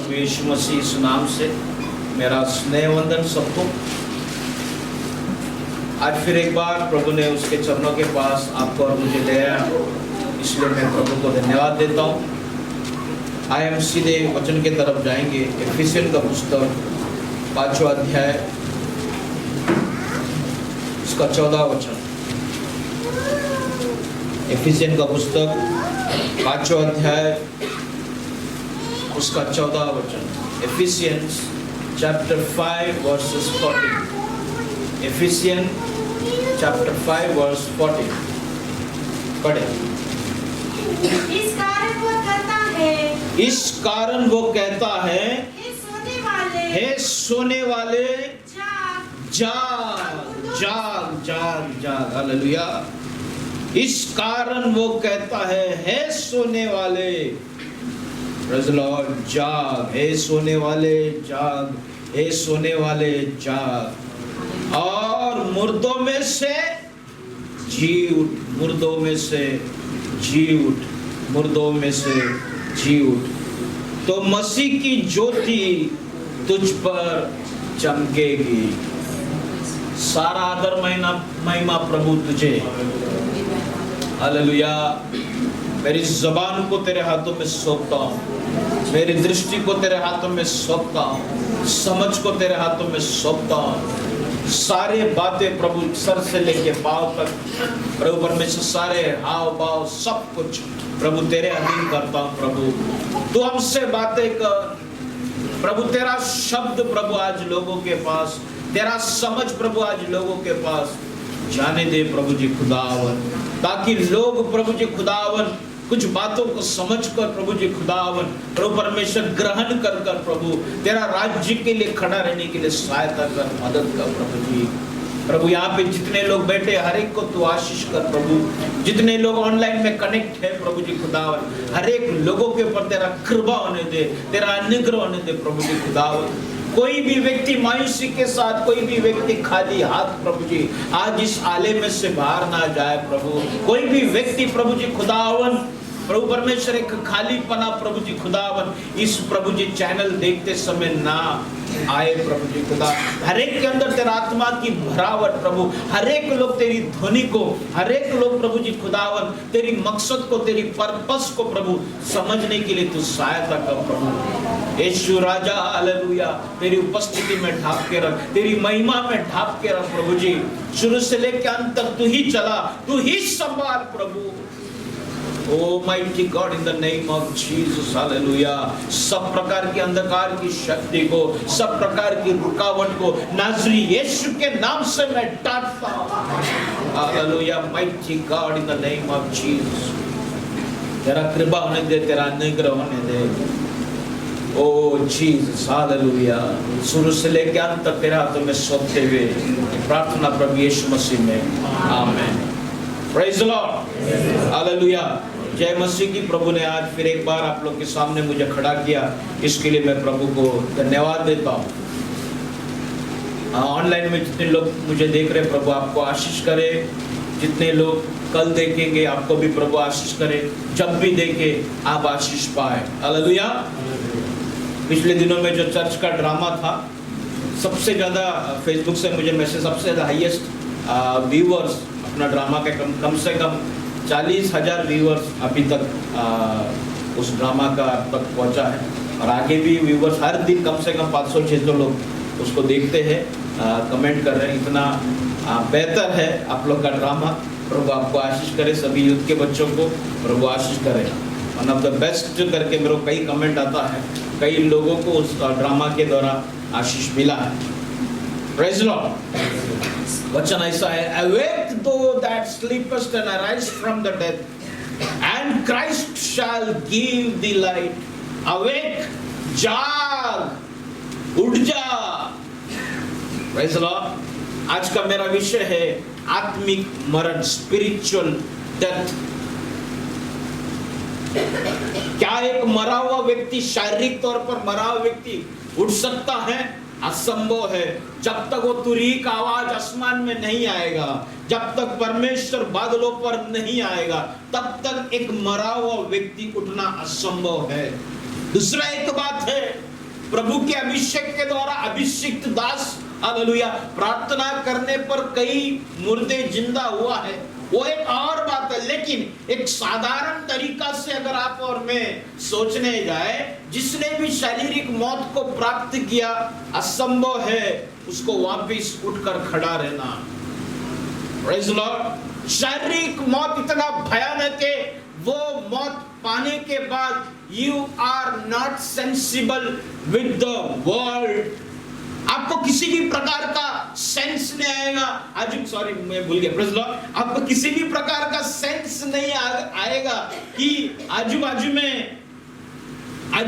प्रभु यीशु मसीह इस नाम से मेरा स्नेह वंदन सबको। आज फिर एक बार प्रभु ने उसके चरणों के पास आपको और मुझे ले आया, इसलिए मैं प्रभु को धन्यवाद देता हूँ। आइए हम सीधे वचन की तरफ जाएंगे। एफिसियन का पुस्तक 5वां अध्याय उसका 14वां वचन। एफिसियन का पुस्तक 5वां अध्याय उसका 14वां वचन। एफिसियंस चैप्टर 5 वर्सेस 40। एफिसियन चैप्टर 5 वर्स 40 पढ़े। इस कारण वो कहता है, इस कारण वो कहता है, हे सोने वाले जाग जाग जाग जाग। हालेलुया। इस कारण वो कहता है, हे सोने वाले, प्रेज़ द लॉर्ड, जाग। हे सोने वाले जाग, हे सोने वाले जाग, और मुर्दों में से जी उठ, मुर्दों में से जी उठ, मुर्दों में से जी उठ, तो मसीह की ज्योति तुझ पर चमकेगी। सारा आदर महिमा प्रभु तुझे। हालेलुया। मेरी ज़बान को तेरे हाथों में सौंपता हूँ, मेरी दृष्टि को तेरे हाथों में सौंपता हूँ, समझ को तेरे हाथों में सौंपता हूँ। सारे बातें प्रभु, सर से लेके पांव तक, प्रभु परमेश्वर, सारे हाव भाव सब कुछ प्रभु तेरे अधीन करता हूँ। प्रभु तू हमसे बातें कर प्रभु। तेरा शब्द प्रभु आज लोगों के पास, तेरा समझ प्रभु आज लोगों के पास जाने दे प्रभु जी खुदावन, ताकि लोग प्रभु जी खुदावन कुछ बातों को समझकर प्रभु जी खुदावन, प्रभु परमेश्वर, ग्रहण कर कर प्रभु तेरा राज्य के लिए खड़ा रहने के लिए सहायता कर, मदद कर प्रभु जी। प्रभु यहाँ पे जितने लोग बैठे हर एक को तू आशीष कर प्रभु। जितने लोग ऑनलाइन में कनेक्ट है प्रभु जी खुदावन, हर एक लोगों के ऊपर तेरा कृपा होने दे, तेरा अनुग्रह होने दे प्रभु जी खुदावन। कोई भी व्यक्ति मायूसी के साथ, कोई भी व्यक्ति खाली हाथ प्रभु जी आज इस आले में से बाहर ना जाए प्रभु। कोई भी व्यक्ति प्रभु जी खुदावन, प्रभु परमेश्वर, एक खाली पना प्रभु जी खुदावन इस प्रभु जी चैनल देखते समय ना आए प्रभु जी खुदा। हर एक के अंदर तेरा आत्मा की भरावट प्रभु, हर एक लोग तेरी ध्वनि को, हर एक लोग प्रभु जी खुदावन तेरी मकसद को, तेरी पर्पस को प्रभु समझने के लिए तू सहायता कर प्रभु। यीशु राजा, हालेलुया, तेरी उपस्थिति में ढाप के रख, तेरी महिमा में ढाप के रख प्रभु जी। शुरू से लेकर अंत तक तू ही चला, तू ही संभाल प्रभु। Almighty God, in the name of Jesus, hallelujah, सब प्रकार की अंधकार की शक्ति को, सब प्रकार की रुकावट को नाज़री यीशु के नाम से मैं डांटता हूँ। Hallelujah, mighty God, in the name of Jesus, तेरा कृपा होने दे, तेरा अनुग्रह होने दे। ओ जीसस, हालेलुया। शुरू से लेकर अंत तक तेरे हाथों में सौंपते हुए प्रार्थना प्रभु यीशु मसीह में, amen. Praise the lord, hallelujah. जय मसीह की। प्रभु ने आज फिर एक बार आप लोग के सामने मुझे खड़ा किया, इसके लिए मैं प्रभु को धन्यवाद देता हूँ। ऑनलाइन में जितने लोग मुझे देख रहे, प्रभु आपको आशीष करे। जितने लोग कल देखेंगे, आपको भी प्रभु आशीष करे। जब भी देखे आप आशीष पाए। हालेलुया। पिछले दिनों में जो चर्च का ड्रामा था, सबसे ज़्यादा फेसबुक से मुझे मैसेज, सबसे ज़्यादा हाईएस्ट व्यूअर्स अपना ड्रामा के कम से कम 40,000 व्यूअर्स अभी तक उस ड्रामा का अब तक पहुंचा है। और आगे भी व्यूअर्स हर दिन कम से कम 500-600 लोग उसको देखते हैं, कमेंट कर रहे हैं। इतना बेहतर है आप लोग का ड्रामा। प्रभु आपको आशीष करे, सभी यूथ के बच्चों को प्रभु आशीष करे। वन ऑफ द बेस्ट करके मेरे को कई कमेंट आता है, कई लोगों को उस ड्रामा के दौरान आशीष मिला है। Praise the Lord. वचन ऐसा है, awake thou that sleepest and arise from the dead, and Christ shall give thee light. Awake, जाग, उठ जा। Praise the Lord। आज का मेरा विषय है आत्मिक मरण, स्पिरिचुअल डेथ। क्या एक मरा हुआ व्यक्ति, शारीरिक तौर पर मरा हुआ व्यक्ति उठ सकता है? असंभव है। जब तक वो तुरही का आवाज आसमान में नहीं आएगा, जब तक परमेश्वर बादलों पर नहीं आएगा, तब तक एक मरा हुआ व्यक्ति उठना असंभव है। दूसरा एक बात है, प्रभु के अभिषेक के द्वारा अभिषिक्त दास, हालेलुया, प्रार्थना करने पर कई मुर्दे जिंदा हुआ है, वो एक और बात है। लेकिन एक साधारण तरीका से अगर आप और मैं सोचने जाए, जिसने भी शारीरिक मौत को प्राप्त किया, असंभव है उसको वापिस उठकर खड़ा रहना। Praise the Lord. शारीरिक मौत इतना भयानक है, वो मौत पाने के बाद you are not sensible with the world. आपको किसी भी प्रकार का सेंस नहीं आएगा। आज सॉरी मैं भूल गया, प्रेज़ द लॉर्ड। आपको किसी भी प्रकार का सेंस नहीं आएगा कि आजू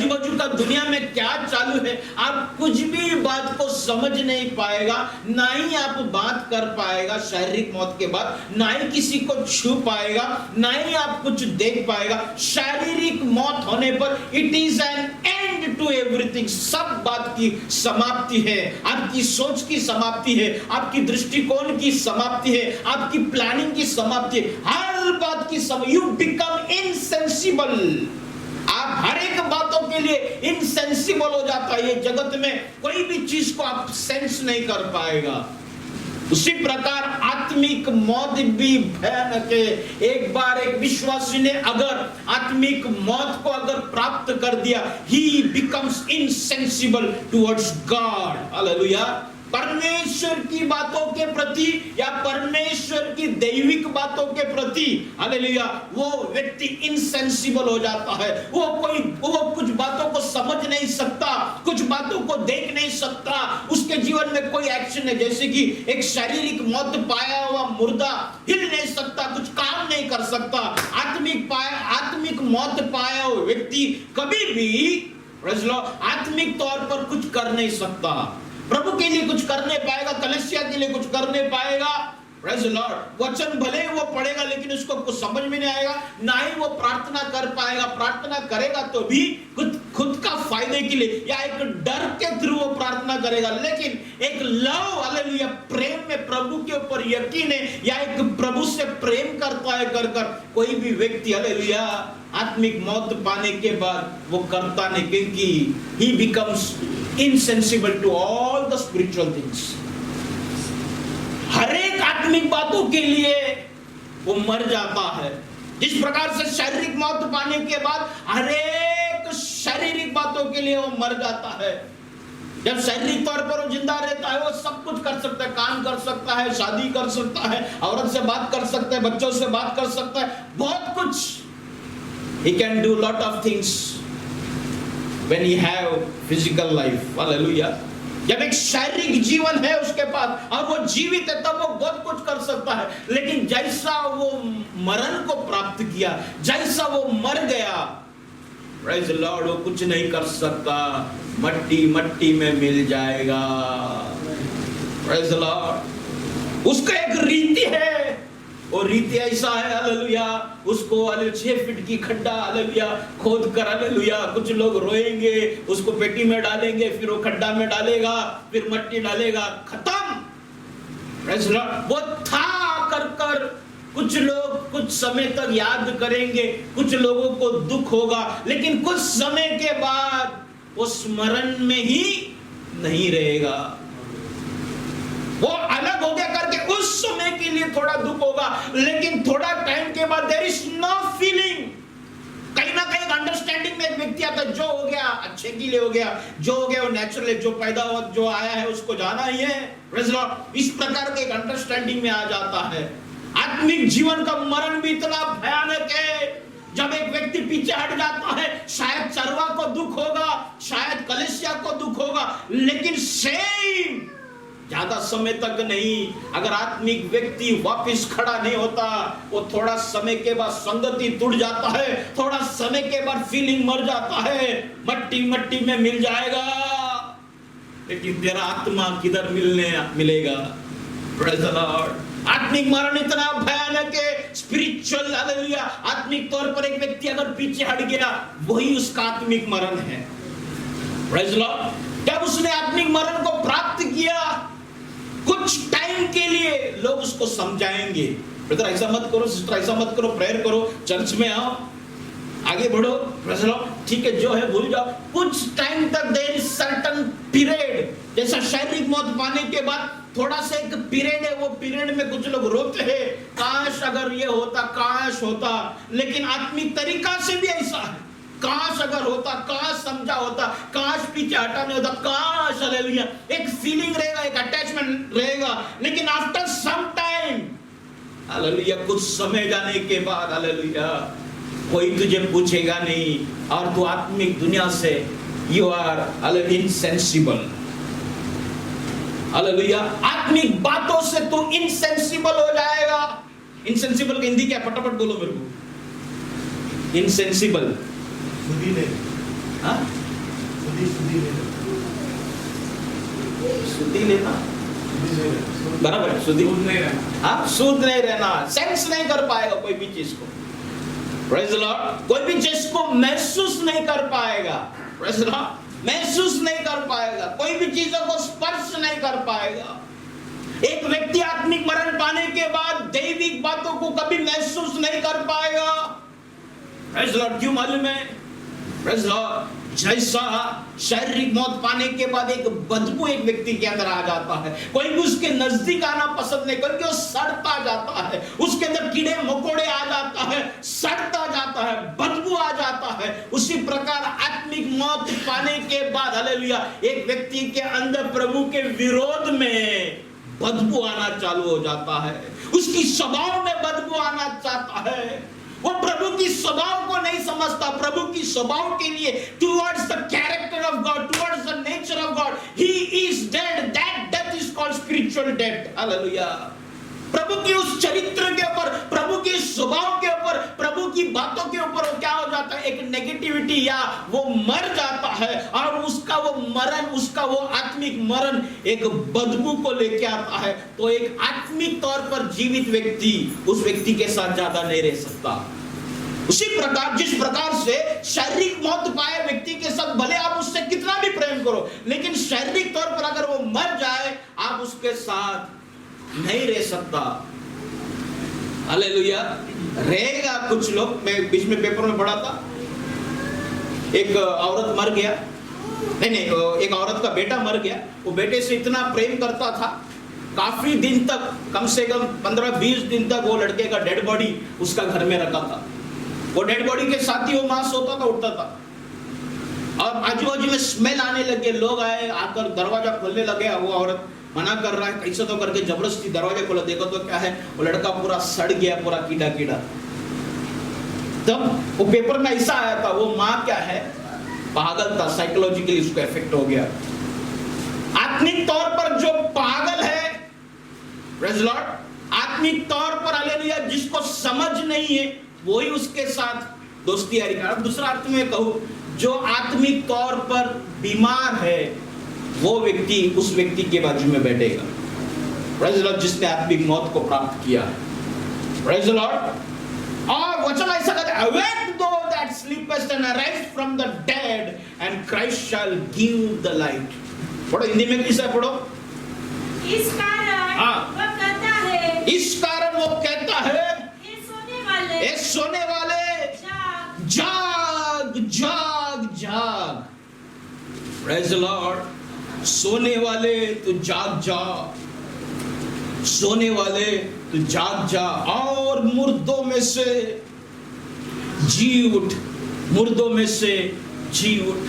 बाजू का दुनिया में क्या चालू है। आप कुछ भी बात को समझ नहीं पाएगा, ना ही आप बात कर पाएगा शारीरिक मौत के बाद, ना ही किसी को छू पाएगा, ना ही आप कुछ देख पाएगा। शारीरिक मौत होने पर it is an end to everything. सब बात की समाप्ति है, आपकी सोच की समाप्ति है, आपकी दृष्टिकोण की समाप्ति है, आपकी प्लानिंग की समाप्ति है, हर बात की यू बिकम इनसेंसिबल। आप हर एक बातों के लिए इनसेंसिबल हो जाता है। ये जगत में कोई भी चीज को आप सेंस नहीं कर पाएगा। उसी प्रकार आत्मिक मौत भी भयानक है। एक बार एक विश्वासी ने अगर आत्मिक मौत को अगर प्राप्त कर दिया, ही becomes insensible towards God. Hallelujah. परमेश्वर की बातों के प्रति या परमेश्वर की दैविक बातों के प्रति, हालेलुया, वो व्यक्ति इनसेंसिबल हो जाता है। वो कुछ बातों को समझ नहीं सकता, कुछ बातों को देख नहीं सकता, उसके जीवन में कोई एक्शन है। जैसे कि एक शारीरिक मौत पाया हुआ मुर्दा हिल नहीं सकता, कुछ काम नहीं कर सकता। आत्मिक मौत पाया हुआ व्यक्ति कभी भी आत्मिक तौर पर कुछ कर नहीं सकता। प्रभु के लिए कुछ कर नहीं पाएगा, कलीसिया के लिए कुछ कर नहीं पाएगा। Praise the Lord. वचन भले ही वो पढ़ेगा लेकिन उसको कुछ समझ में नहीं आएगा, ना ही वो प्रार्थना कर पाएगा। प्रार्थना करेगा तो भी खुद का फायदे के लिए या एक डर के थ्रू वो प्रार्थना करेगा। लेकिन एक लव, हालेलुया, प्रेम में प्रभु के ऊपर यकीन है या एक प्रभु से प्रेम करता है कर कोई भी व्यक्ति, हालेलुया, आत्मिक मौत पाने के बाद वो करता नहीं, क्योंकि he becomes insensible to all the spiritual things। हर एक आत्मिक बातों के लिए वो मर जाता है। जिस प्रकार से शारीरिक मौत पाने के बाद हर एक शारीरिक बातों के लिए वो मर जाता है। जब शारीरिक तौर पर वो जिंदा रहता है, वो सब कुछ कर सकता है, काम कर सकता है, शादी कर सकता है, औरत से बात कर सकता है, बच्चों से बात कर सकता है, बहुत कुछ। He can do lot of things when he have physical life। Hallelujah। जब एक शारीरिक जीवन है उसके पास और वो जीवित है तब वो बहुत कुछ कर सकता है। लेकिन जैसा वो मरण को प्राप्त किया, जैसा वो मर गया, प्रेज़ द लॉर्ड, वो कुछ नहीं कर सकता, मट्टी में मिल जाएगा। Praise the Lord. उसका एक रीति है, वो रीति ऐसा है, हालेलुया, उसको 6 फीट की खड्डा, हालेलुया, खोद कर, हालेलुया, कुछ लोग रोएंगे, उसको पेटी में डालेंगे, फिर वो खड्डा में डालेगा, फिर मट्टी डालेगा, खत्म। Praise the Lord. वो था कर कुछ लोग कुछ समय तक याद करेंगे, कुछ लोगों को दुख होगा, लेकिन कुछ समय के बाद वो स्मरण में ही नहीं रहेगा। वो अलग हो गया करके उस समय के लिए थोड़ा दुख होगा, लेकिन थोड़ा टाइम के बाद देयर इज नो फीलिंग। कहीं ना कहीं अंडरस्टैंडिंग में एक व्यक्ति आता है, जो हो गया अच्छे के लिए हो गया, जो हो गया वो नेचुरल है, जो पैदा हुआ, जो आया है उसको जाना ही है। Praise the Lord. इस प्रकार के एक अंडरस्टैंडिंग में आ जाता है। आत्मिक जीवन का मरण भी इतना भयानक है, जब एक व्यक्ति पीछे हट जाता है, शायद चरवा को दुख होगा, शायद कलीसिया को दुख होगा, लेकिन सेम ज्यादा समय तक नहीं। अगर आत्मिक व्यक्ति वापस खड़ा नहीं होता, वो थोड़ा समय के बाद संगति टूट जाता है, थोड़ा समय के बाद फीलिंग मर जाता है, मट्टी में मिल जाएगा, लेकिन तेरा आत्मा किधर मिलेगा। Praise the Lord. आत्मिक मरण इतना भयानक है, स्पिरिचुअल, हालेलुया, आत्मिक तौर पर एक व्यक्ति अगर पीछे हट गया, वही उसका आत्मिक मरण है। Praise the Lord. जब उसने आत्मिक मरण को प्राप्त किया, कुछ टाइम के लिए लोग उसको समझाएंगे, ब्रदर ऐसा मत करो, सिस्टर ऐसा मत करो, प्रेयर करो, चर्च में आओ, आगे बढ़ो, ठीक है, जो है भूल जाओ। कुछ टाइम तक देयर इज सर्टेन बाद थोड़ा सा एक पीरियड है, वो पीरियड में कुछ लोग रोते हैं, काश अगर ये होता, काश होता। लेकिन आत्मिक तरीका से भी ऐसा है, काश अगर होता, काश समझा होता, काश पीछे हटाने होता, काश। हालेलुया। एक फीलिंग रहेगा, एक अटैचमेंट रहेगा, लेकिन आफ्टर सम टाइम, हालेलुया, कुछ समय जाने के बाद, हालेलुया, कोई तुझे पूछेगा नहीं और तू आत्मिक दुनिया से यू आर इनसेंसिबल। हालेलुया। आत्मिक बातों से तू इनसेंसिबल हो जाएगा। इनसेंसिबल की हिंदी क्या? फटाफट बोलो मेरे को। इनसेंसिबल सुधी नहीं, हाँ, सुधी नहीं, सुधी लेना, बराबर है, सुधी नहीं रहना। हाँ, शुद्ध नहीं रहना, सेंस नहीं कर पाएगा कोई भी चीज को। Praise the Lord. कोई भी चीज को महसूस नहीं कर पाएगा। Praise the Lord. महसूस नहीं कर पाएगा, कोई भी चीजों को स्पर्श नहीं कर पाएगा। एक व्यक्ति आत्मिक मरण पाने के बाद दैविक बातों को कभी महसूस नहीं कर पाएगा। Praise the Lord. क्यों मालूम है? Praise the Lord. जैसा शारीरिक मौत पाने के बाद एक बदबू एक व्यक्ति के अंदर आ जाता है, कोई भी उसके नजदीक आना पसंद नहीं करके वो सड़ता जाता है, उसके अंदर कीड़े मकोड़े आ जाता है, सड़ता जाता है, बदबू आ जाता है। उसी प्रकार आत्मिक मौत पाने के बाद, हालेलुया, एक व्यक्ति के अंदर प्रभु के विरोध में बदबू आना चालू हो जाता है, उसकी स्वभाव में बदबू आना चाहता है। वो प्रभु की स्वभाव को नहीं समझता। प्रभु की स्वभाव के लिए, towards the character of God, towards the nature of God, he is dead. That death is called spiritual death. Hallelujah. प्रभु की उस चरित्र के ऊपर, प्रभु के स्वभाव के ऊपर, प्रभु की बातों के ऊपर वो क्या हो जाता है? एक नेगेटिविटी, या वो मर जाता है और उसका वो मरण, उसका वो आत्मिक मरण एक बदबू को लेके आता है। तो एक आत्मिक तौर पर जीवित व्यक्ति उस व्यक्ति के साथ ज्यादा नहीं रह सकता। उसी प्रकार, जिस प्रकार से शारीरिक मौत पाए व्यक्ति के साथ भले आप उससे कितना भी प्रेम करो, लेकिन शारीरिक तौर पर अगर वो मर जाए, आप उसके साथ नहीं रह सकता। हालेलुया। रहेगा कुछ लोग। मैं बीच में पेपर में पढ़ा था, एक औरत मर गया, नहीं, एक औरत का बेटा मर गया। वो बेटे से इतना प्रेम करता था, काफी दिन तक, कम से कम 15-20 दिन तक वो लड़के का डेड बॉडी उसका घर में रखा था। वो डेड बॉडी के साथ ही वो मांस होता था, उठता था, और आजू बाजू में स्मेल आने लगे। लोग आए, आकर दरवाजा खोलने लगे। वो औरत मना कर रहा है, कैसे तो करके जबरदस्ती दरवाजा खोला। देखो तो क्या है, वो लड़का पूरा सड़ गया, पूरा कीड़ा कीड़ा। तब वो पेपर में ऐसा आया था, वो माँ क्या है, पागल था, साइकोलॉजिकली उसको इफेक्ट हो गया। आत्मिक तौर पर जो पागल है, प्रेज़ द लॉर्ड, आत्मिक तौर पर, हालेलुया, जिसको समझ नहीं है, वही उसके साथ दोस्ती यारी कर। दूसरा अर्थ में कहूं, जो आत्मिक तौर पर बीमार है, वो व्यक्ति उस व्यक्ति के बाजू में बैठेगा। Praise the Lord. जिसने आत्मिक मौत को प्राप्त किया। Praise the Lord. और वचन ऐसा कहता है, awake thou that sleepest and arise from the dead and Christ shall give the light। पढ़ो, हिंदी में किससे पढ़ो? इस कारण वह कहता है, इस कारण वो कहता है, हे सोने वाले, जाग जाग जाग। Praise the Lord. सोने वाले तू जाग जा, सोने वाले तू जाग जा, और मुर्दों में से जी उठ, मुर्दों में से जी उठ।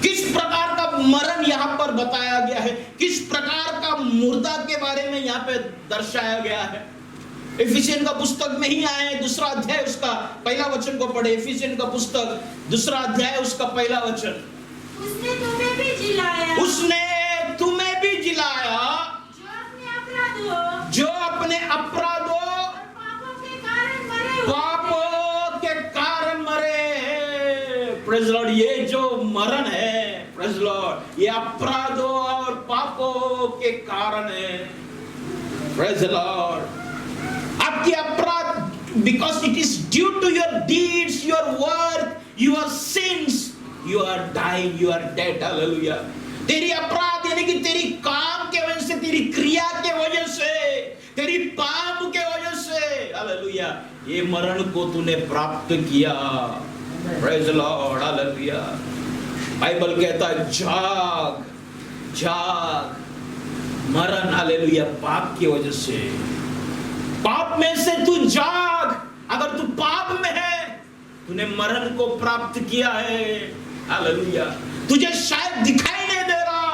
किस प्रकार का मरण यहाँ पर बताया गया है, किस प्रकार का मुर्दा के बारे में यहाँ पे दर्शाया गया है। एफिसियन का पुस्तक में ही आए, दूसरा अध्याय उसका पहला वचन को पढ़े। एफिसियन का पुस्तक दूसरा अध्याय उसका पहला वचन। उसने तुम्हें भी जिलाया, उसने तुम्हें भी जिलाया, जो अपने अपराधों और पापों के कारण मरे हुए थे। पापों के कारण मरे। Praise the Lord. ये जो मरण है, प्रेज़ द लॉर्ड, ये अपराधों और पापों के कारण है। Praise the Lord. आपके अपराध, because it is due to your deeds, your work, your sins, you are dying, you are dead। Hallelujah. तेरी अपराध यानी कि तेरी काम के वजह से, तेरी क्रिया के वजह से, तेरी पाप के वजह से, हालेलुया, ये मरण को तूने प्राप्त किया। Praise the lord. Hallelujah. Bible कहता है, जाग जाग मरण, हालेलुया, पाप की वजह से। पाप में से तू जाग। अगर तू पाप में है, तूने मरण को प्राप्त किया है। हालेलुया। तुझे शायद दिखाई नहीं दे रहा,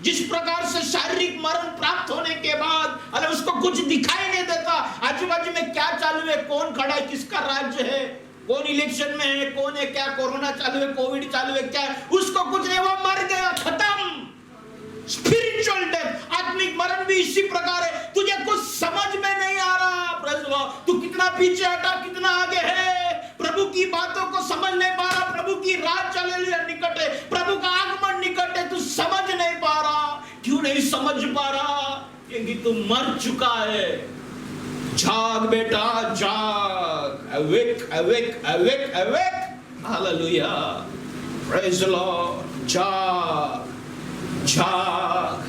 जिस प्रकार से शारीरिक मरण प्राप्त होने के बाद अरे उसको कुछ दिखाई नहीं देता। आजू बाजू में क्या चालू है, कौन खड़ा है, किसका राज्य है, कौन इलेक्शन में है, कौन है, क्या कोरोना चालू है, कोविड चालू है, क्या है, उसको कुछ नहीं, वो मर गया, खत्म। स्पिरिचुअल डेथ, आत्मिक मरण भी इसी प्रकार है। तुझे कुछ समझ में नहीं आ रहा, प्रेज़ लॉर्ड, तू कितना पीछे हटा, कितना आगे है, प्रभु की बातों को समझ नहीं पा रहा। प्रभु की रात हालेलुया निकट है, प्रभु का आगमन निकट है, तू समझ नहीं पा रहा। क्यों नहीं समझ पा रहा? क्योंकि तू मर चुका है। जाग बेटा, जाग। Awake, awake, awake, awake. Hallelujah, praise lord. जाग, जाग,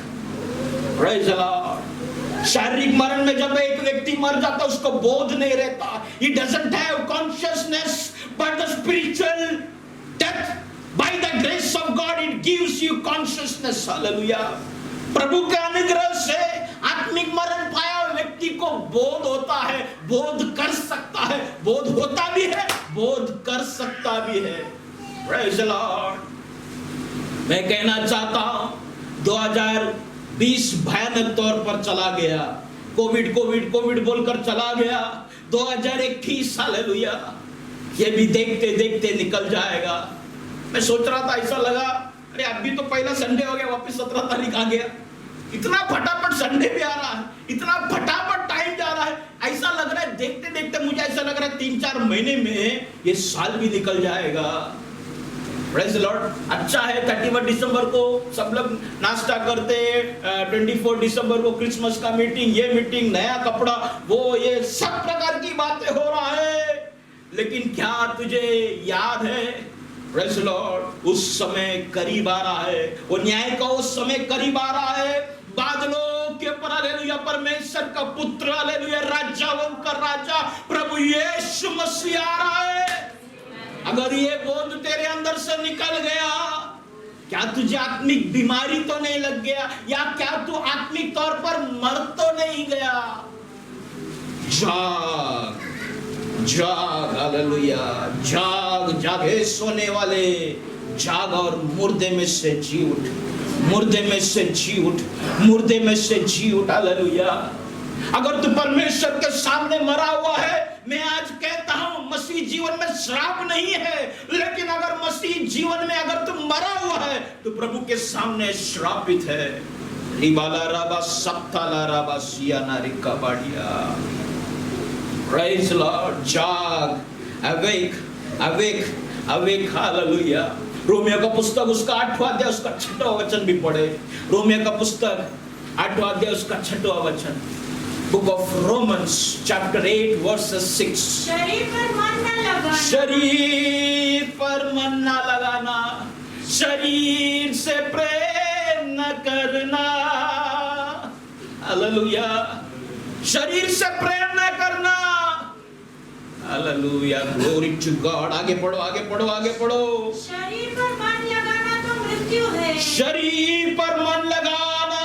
प्रेज़ लॉर्ड। शारीरिक मरण में जब एक व्यक्ति मर जाता, उसको बोध नहीं रहता, he doesn't have consciousness, but the spiritual death, by the grace of God, it gives you consciousness. Hallelujah. प्रभु के अनुग्रह से आत्मिक मरण पाया व्यक्ति को बोध होता है, बोध कर सकता है, बोध होता भी है, बोध कर सकता भी है। Praise the Lord. मैं कहना चाहता हूं 2020 भयानक तौर पर चला गया। कोविड कोविड कोविड बोलकर चला गया। 2021 हालेलुया, ये भी देखते देखते निकल जाएगा। मैं सोच रहा था, ऐसा लगा अरे अभी तो पहला संडे हो गया, वापस 17 तारीख आ गया। इतना फटाफट संडे भी आ रहा है, इतना फटाफट टाइम जा रहा है। ऐसा लग रहा है देखते देखते, मुझे ऐसा लग रहा है 3-4 महीने में ये साल भी निकल जाएगा। Praise the Lord. अच्छा है 31 दिसंबर को सब लोग नाश्ता करते हैं, 24 दिसंबर को क्रिसमस का मीटिंग, ये मीटिंग, नया कपड़ा, वो ये सब प्रकार की बातें हो रहा है। लेकिन क्या तुझे याद है, प्रेज़ द लॉर्ड, उस समय करीब आ रहा है, वो न्याय का उस समय करीब आ रहा है। बादलों के ऊपर हालेलुया परमेश्वर का पुत्र हालेलुया राजाओं का राजा प्रभु यीशु मसीह आ रहा है। अगर ये बोध तेरे अंदर से निकल गया, क्या तुझे आत्मिक बीमारी तो नहीं लग गया, या क्या तू आत्मिक तौर पर मर तो नहीं गया? जाग, जाग, हालेलुया, जाग, जागे सोने वाले, जाग और मुर्दे में से जी उठ, मुर्दे में से जी उठ, मुर्दे में से जी उठ, हालेलुया। अगर तू परमेश्वर के सामने मरा हुआ है, मैं आज कहता हूं मसीह जीवन में श्राप नहीं है, लेकिन अगर मसीह जीवन में अगर तू मरा हुआ है तो प्रभु के सामने श्रापित है। रिबाला राबा सप्ताला राबा सियाना रिका बाडिया। Praise lord. जाग, अवेक, अवेक, अवेक, हालेलुया। रोमियो का पुस्तक उसका 8वां अध्याय उसका 6वां वचन भी पढ़े। रोमियो का पुस्तक 8वां अध्याय उसका 6वां वचन। Book of Romans chapter 8 verses 6। शरीर पर मन न लगाना, शरीर पर मन न लगाना, शरीर से प्रेम न करना, हालेलुया, शरीर से प्रेम न करना, हालेलुया, ग्लोरी टू गॉड। आगे पढ़ो, आगे पढ़ो, आगे पढ़ो। शरीर पर मन लगाना तो मृत्यु है, शरीर पर मन लगाना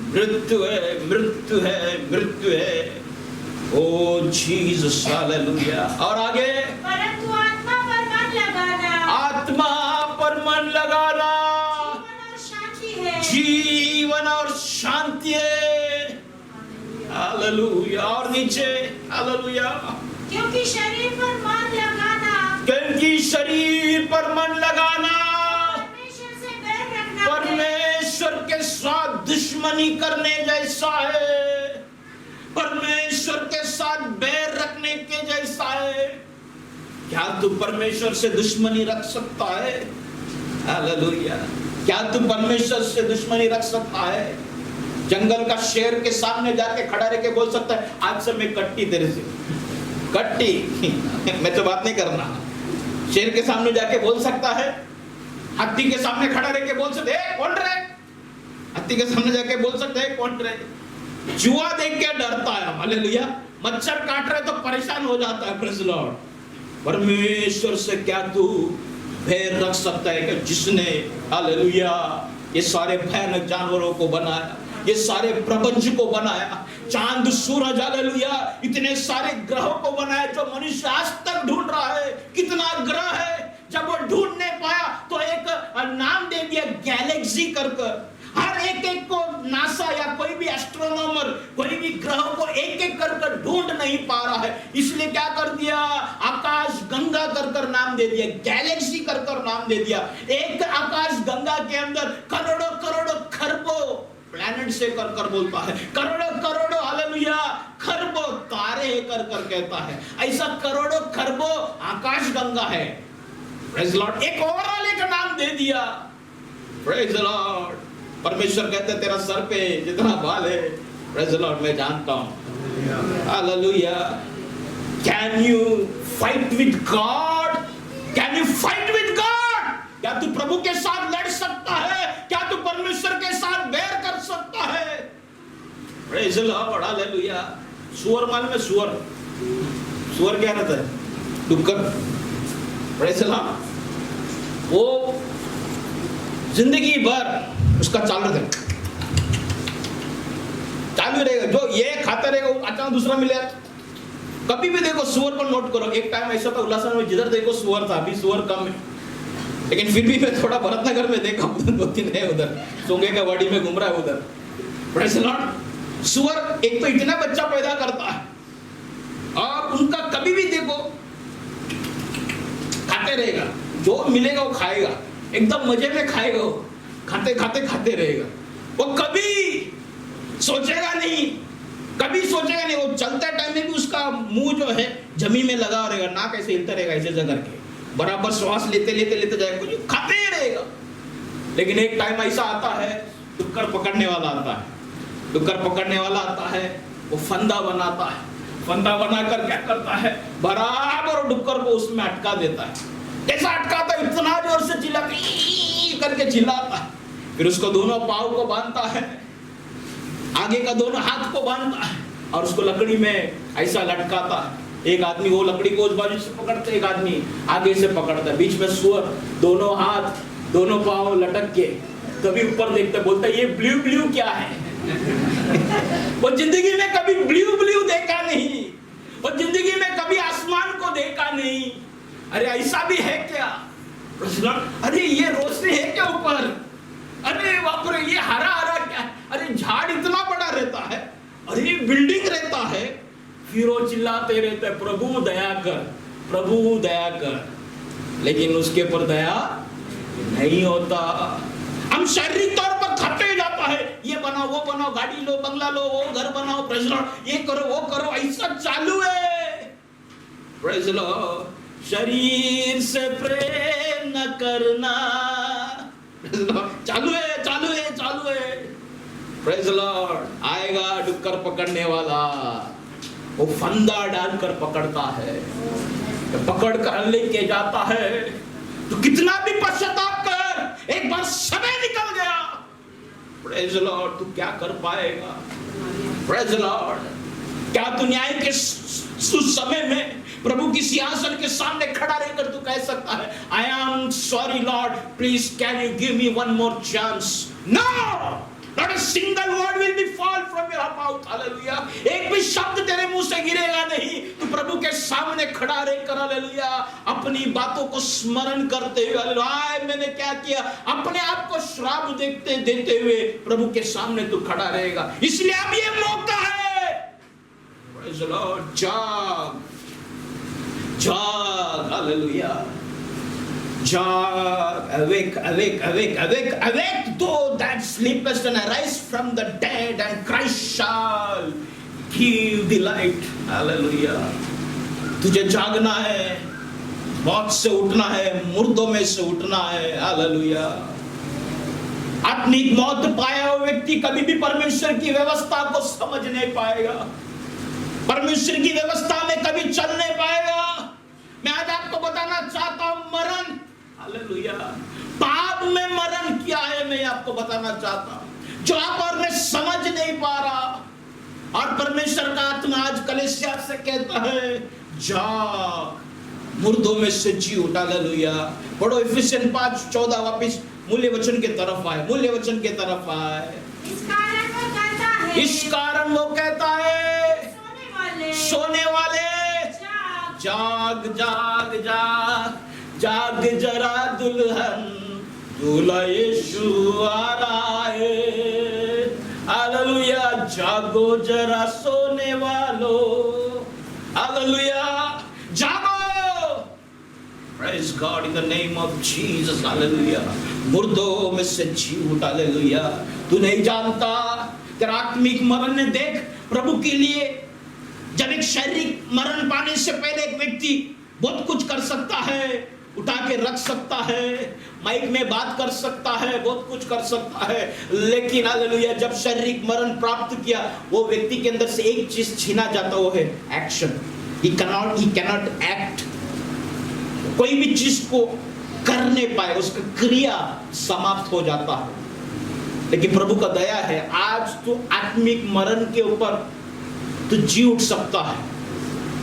मृत्यु है, मृत्यु है, मृत्यु है। ओ जीसस, हालेलुया। और आगे, परंतु आत्मा पर मन लगाना, आत्मा पर मन लगाना जीवन और शांति है, जीवन और शांति है, हालेलुया। और नीचे, हालेलुया, क्योंकि शरीर पर मन लगाना, क्योंकि शरीर पर मन लगाना परमेश्वर से बैर रखना है। परमेश्वर के साथ दुश्मनी करने जैसा है, परमेश्वर के साथ बैर रखने के जैसा है। क्या तू परमेश्वर से दुश्मनी रख सकता है? हालेलुया। क्या तू परमेश्वर से दुश्मनी रख सकता है? जंगल का शेर के सामने जाके खड़ा रह के बोल सकता है आज से मैं कट्टी तेरे से, कट्टी मैं तो बात नहीं करना। शेर के सामने जाके बोल सकता है, हाथी के सामने खड़ा रह के बोल सकते हैं कौन रे, हाथी के सामने जाके बोल सकते हैं कौन रे। जुआ देख के डरता है, हालेलुया। मच्छर काट रहे तो परेशान हो जाता है, प्रेज़ लॉर्ड। परमेश्वर से क्या तू बैर रख सकता है कि जिसने हालेलुया ये सारे भयानक जानवरों को बनाया, ये सारे प्रपंच को बनाया, चांद सूरज, हालेलुया, इतने सारे ग्रहों को बनाया जो मनुष्य आज तक ढूंढ रहा है। कितना ग्रह है, जब वो ढूंढ नहीं पाया तो एक नाम दे दिया गैलेक्सी कर। हर एक को नासा या कोई भी एस्ट्रोनॉमर कोई भी ग्रह को एक एक कर ढूंढ नहीं पा रहा है, इसलिए क्या कर दिया, आकाश गंगा कर नाम दे दिया, गैलेक्सी कर नाम दे दिया। एक आकाश गंगा के अंदर करोड़ों करोड़ों खरबों प्लैनेट से कर बोलता है, करोड़ों करोड़ों, हालेलुया, खरबों तारे कर कहता है। ऐसा करोड़ों खरबों आकाश गंगा है। Praise Lord. एक ओवरऑल एक नाम दे दिया। Praise Lord. परमेश्वर कहते हैं तेरा सर पे जितना बाल है, प्रेज़ लॉर्ड, मैं जानता हूं। Hallelujah. Can you fight with God? Can you fight with God? क्या तू प्रभु के साथ लड़ सकता है? क्या तू परमेश्वर के साथ बैर कर सकता है? Praise Lord. हालेलुया। सुअर माल में सुअर क्या रहता है? डुक्कर। Praise Lord. वो जिंदगी भर उसका चालू रहेगा, जो ये खाता रहेगा वो अचानक दूसरा मिलेगा। कभी भी देखो सुअर को नोट करो। एक टाइम ऐसा था उल्लासन में, जिधर देखो सुअर था, अभी सुअर कम है, लेकिन फिर भी मैं थोड़ा भरतनगर में देखा, उधर 2-3 है, उधर सोंगे का वाड़ी में घूम रहा है उधर। Praise Lord. सुअर एक तो इतना बच्चा पैदा करता है और उनका कभी भी देखो खाते रहेगा, जो मिलेगा वो खाएगा, एकदम मजे में खाएगा, वो खाते रहेगा। वो कभी सोचेगा नहीं, वो चलते टाइम में भी उसका मुंह जो है जमीन में लगा रहेगा, नाक ऐसे हिलता रहेगा, ऐसे जगह के बराबर श्वास लेते जाएगा, कुछ खाते ही रहेगा। लेकिन एक टाइम ऐसा आता है, डुक्कर पकड़ने वाला आता है, वो फंदा बनाता है, फंदा बनाकर क्या करता है, बराबर डुक्कर को उसमें अटका देता है। कैसा अटकाता है, इतना जोर से करके चिल्लाता है। फिर उसको दोनों पाँव को बांधता है, आगे का दोनों हाथ को बांधता है और उसको लकड़ी में ऐसा लटकाता है। एक आदमी वो लकड़ी को उस बाजू से पकड़ता है, एक आदमी आगे से पकड़ता है, बीच में सुअर, दोनों हाथ दोनों पाँव लटक के कभी ऊपर देखता, बोलता है ये ब्लू क्या है? वो जिंदगी में कभी ब्लू देखा नहीं, वो जिंदगी में कभी आसमान को देखा नहीं। अरे ऐसा भी है क्या? अरे ये रोशनी है क्या ऊपर? अरे बाप रे, ये हरा क्या है? अरे झाड़ इतना बड़ा रहता है, अरे बिल्डिंग रहता है। फिर वो चिल्लाते रहते हैं प्रभु दया कर, लेकिन उसके पर दया नहीं होता। हम शारीरिक तौर पर खाते जाता है, ये बनाओ वो बनाओ, गाड़ी लो, बंगला लो, वो घर बनाओ, प्रेज़ लॉर्ड, ये करो वो करो, ऐसा चालू है। Praise Lord. शरीर से प्रेम न करना, चालू है। Praise Lord. आएगा डुक्कर पकड़ने वाला, वो फंदा डालकर पकड़ता है, पकड़ कर लेके जाता है। तो कितना भी पश्चाताप कर, एक बार समय निकल गया, प्रेज़ लॉर्ड, तू क्या कर पाएगा? Praise Lord. क्या तू न्याय के समय में प्रभु की सिंहासन के सामने खड़ा रहकर तू कह सकता है, I am sorry lord, please can you give me one more chance? No, not a single word will be fall from your mouth. Hallelujah. एक भी शब्द तेरे मुंह से गिरेगा नहीं। तू प्रभु के सामने खड़ा रहकर, हालेलुया, अपनी बातों को स्मरण करते हुए, हालेलुया, मैंने क्या किया, अपने आप को श्राप देते हुए प्रभु के सामने तू खड़ा रहेगा। इसलिए अब ये मौका है। Praise the Lord. जाग, हालेलुया, जाग, awake, thou that sleepest, and arise from the dead, and Christ shall give thee light. Hallelujah. तुझे जागना है, मौत से उठना है, मुर्दों में से उठना है। हालेलुया। आत्मिक मौत पाया हुआ व्यक्ति कभी भी परमेश्वर की व्यवस्था को समझ नहीं पाएगा, परमेश्वर की व्यवस्था में कभी चल नहीं पाएगा। मैं आज आपको बताना चाहता हूं, मरण, हालेलुया, पाप में मरण क्या है मैं आपको बताना चाहता हूं, जो आप और मैं समझ नहीं पा रहा। और परमेश्वर का आत्मा आज कलीसिया से कहता है, जाग, मुर्दों में से जी उठ। हालेलुया। पढ़ो इफिसियन 5:14 वापस मूल्य वचन के तरफ आए, मूल्य वचन के तरफ आए। इस कारण वो कहता है, इस कारण वो कहता है, सोने वाले जाग जाग जाग जाग जरा दुल्हन, दूल्हा यीशु आ रहा है। हालेलुया, जागो जरा सोने वालों, हालेलुया, जागो। Praise God in the name of Jesus, hallelujah. मुर्दों में से जी उठ, हालेलुया। तू नहीं जानता तेरा आत्मिक मरण ने देख प्रभु के लिए, जब एक शारीरिक मरण पाने से पहले एक व्यक्ति बहुत कुछ कर सकता है, उठा के रख सकता है, माइक में बात कर सकता है, बहुत कुछ कर सकता है, लेकिन हालेलुया जब शारीरिक मरण प्राप्त किया, वो व्यक्ति के अंदर से एक चीज छीना जाता, वो है एक्शन। he cannot act, कोई भी चीज को कर नहीं पाए, उसका क्रिया समाप्त हो जाता है। लेकिन प्रभु का दया है, आज तो आत्मिक मरण के ऊपर तो जी उठ सकता है,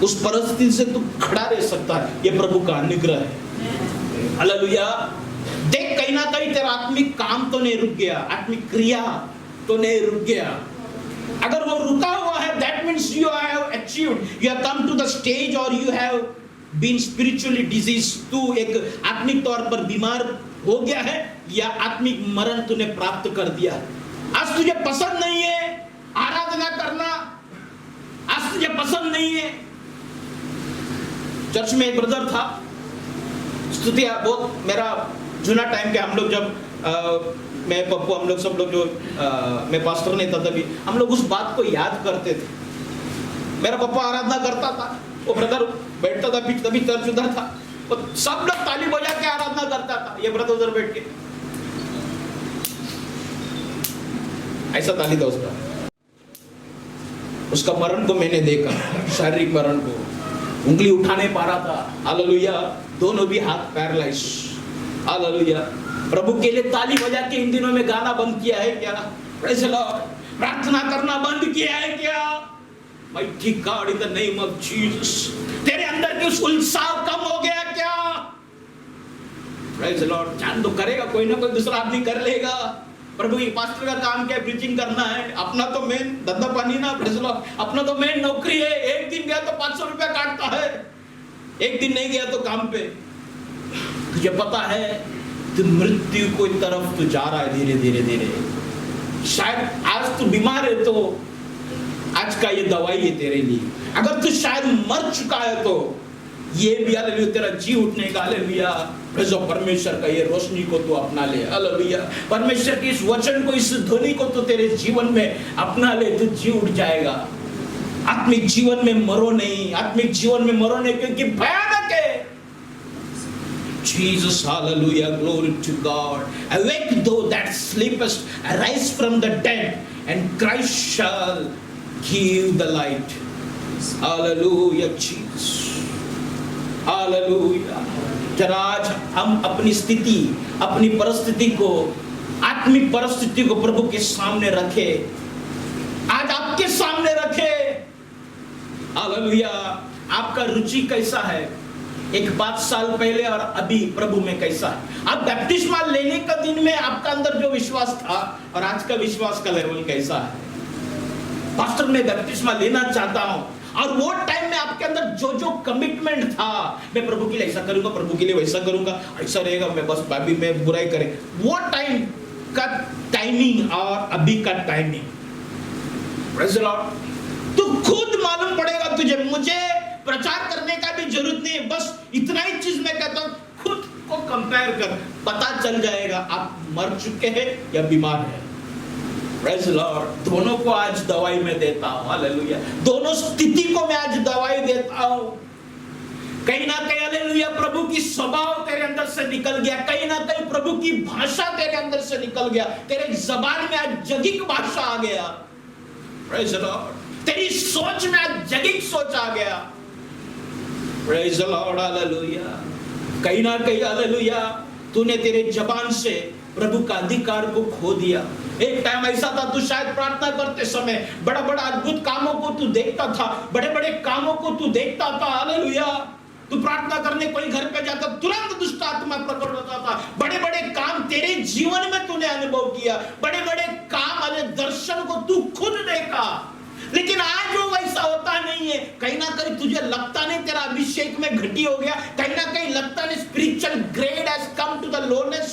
उस परिस्थिति से तू खड़ा रह सकता है, ये प्रभु का अनुग्रह है। हालेलुया। देख कहीं ना कहीं तेरा आत्मिक काम तो नहीं रुक गया, आत्मिक क्रिया तो नहीं रुक गया। अगर वो रुका हुआ है, that means you have achieved, you have come to the stage or you have been spiritually diseased। तू एक आत्मिक तौर पर बीमार हो गया है या आत्मिक मरण तूने प्राप्त कर दिया। आज तुझे पसंद नहीं है आराधना करना, आज तुझे पसंद नहीं है। चर्च में एक ब्रदर था, स्तुतिया बहुत मेरा जुना टाइम के, हम लोग जब मैं पप्पू, हम लोग सब लोग जो मैं पास्टर नहीं था तभी हम लोग उस बात को याद करते थे। मेरा पप्पा आराधना करता था, वो ब्रदर बैठता था पीछे, तभी चर्च उधर था, वो सब लोग ताली बजा के आराधना करता था, ये ब्रदर उधर बैठ के ऐसा ताली था उसका। उसका मरण को मैंने देखा, शारीरिक मरण को, उंगली उठा नहीं पा रहा था, हालेलुया, दोनों भी हाथ पैरालाइज, हालेलुया। प्रभु के लिए ताली बजा के इन दिनों में गाना बंद किया है क्या? Praise the Lord. प्रार्थना करना बंद किया है क्या? Mighty God in the name of Jesus, तेरे अंदर की उस उत्साह कम हो गया क्या? Praise the Lord. जान दो, करेगा कोई ना कोई दूसरा आदमी कर लेगा। प्रभु ये पास्टर का काम क्या है? प्रीचिंग करना है, अपना तो मेन धंधा पानी ना, प्रेज़ द लॉर्ड, अपना तो मेन नौकरी है। एक दिन गया तो 500 रुपया काटता है, एक दिन नहीं गया तो काम पे। तुझे पता है तू मृत्यु की तरफ तू जा रहा है धीरे धीरे धीरे। शायद आज तू बीमार है तो आज का ये दवाई है तेरे लिए। अगर तू शायद मर चुका है तो ये भी हालेलुया तेरा जी उठने का, हालेलुया परमेश्वर का ये रोशनी को तू अपना ले, हालेलुया परमेश्वर के इस वचन को, इस ध्वनि को तू तेरे जीवन में अपना ले, तू जी उठ जाएगा। आत्मिक जीवन में मरो नहीं, आत्मिक जीवन में मरो नहीं, क्योंकि भयानक है। Jesus, hallelujah, glory to God. Awake thou that sleepest, arise from the dead, and Christ shall give the light. Hallelujah, Jesus. Hallelujah. जरा आज हम अपनी स्थिति, अपनी परिस्थिति को, आत्मिक परिस्थिति को प्रभु के सामने रखे, आज आपके सामने रखे। हालेलुया। आपका रुचि कैसा है? एक 5 साल पहले और अभी प्रभु में कैसा है? आप बपतिस्मा लेने का दिन में आपका अंदर जो विश्वास था और आज का विश्वास का लेवल कैसा है? पास्टर मैं बपतिस्मा लेना चाहता हूं, और वो टाइम में आपके अंदर जो जो कमिटमेंट था, मैं प्रभु के लिए ऐसा करूंगा, प्रभु के लिए वैसा करूंगा, ऐसा रहेगा, मैं बस भाभी में बुराई करें, वो टाइम का टाइमिंग और अभी का टाइमिंग, प्रेज़ द लॉर्ड, तू खुद मालूम पड़ेगा तुझे। मुझे प्रचार करने का भी जरूरत नहीं है, बस इतना ही चीज मैं कहता हूं, खुद को कंपेयर कर, पता चल जाएगा आप मर चुके हैं या बीमार हैं। Praise the Lord. दोनों को आज दवाई में देता हूं, हालेलुया, दोनों स्थिति को मैं आज दवाई देता हूं। कहीं ना कहीं हालेलुया प्रभु की स्वभाव तेरे अंदर से निकल गया, कहीं ना कहीं प्रभु की भाषा तेरे अंदर से निकल गया, तेरे जबान में आज जगिक भाषा आ गया। Praise the Lord. तेरी सोच में आज जगिक सोच आ गया। Praise the lord, hallelujah. कहीं ना कहीं हालेलुया तूने तेरे जबान से प्रभु का अधिकार को खो दिया। एक टाइम ऐसा था, तू शायद प्रार्थना करते समय बड़ा बड़ा अद्भुत कामों को तू देखता था, बड़े बड़े कामों को तू देखता था, हालेलुया, तू प्रार्थना करने कोई घर पे जाता तुरंत दुष्ट आत्मा प्रकट होता था। बड़े बड़े काम तेरे जीवन में तूने अनुभव किया, बड़े बड़े काम वाले दर्शन को तू खुद देखा, लेकिन आज वो वैसा होता नहीं है। कहीं ना कहीं तुझे लगता नहीं तेरा अभिषेक में घटी हो गया, कहीं ना कहीं लगता नहीं spiritual grade has come to the loneness.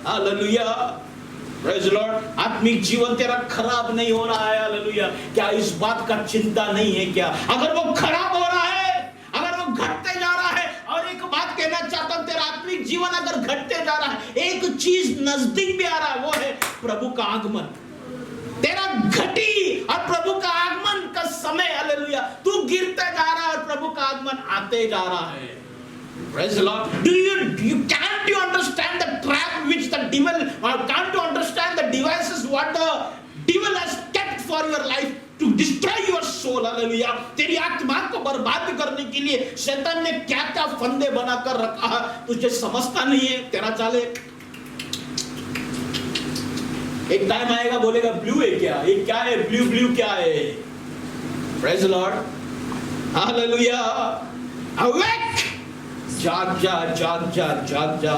Hallelujah, praise lord. आत्मिक जीवन तेरा खराब नहीं हो रहा है, हालेलुया। क्या इस बात का चिंता नहीं है क्या? अगर वो खराब हो रहा है, अगर वो घटते जा रहा है, और एक बात कहना चाहता हूं, तेरा आत्मिक जीवन अगर घटते जा रहा है, एक चीज नजदीक भी आ रहा है, वो है प्रभु का आगमन। तेरा घटी और प्रभु का आगमन का समय, हालेलुया, तू गिरते जा रहा है और प्रभु का आगमन आते जा रहा है। Praise the Lord. Can't you understand the trap which the devil, or can't you understand the devices what the devil has kept for your life to destroy your soul? Hallelujah. तेरी आत्मा को बर्बाद करने के लिए शैतान ने क्या क्या फंदे बनाकर रखा है, तुझे समझता नहीं है। तेरा चाले एक टाइम आएगा बोलेगा ब्लू है क्या, ये क्या है, ब्लू ब्लू क्या है। Praise the Lord. Hallelujah. Awake. जाग जा, जाग जा, जाग जा,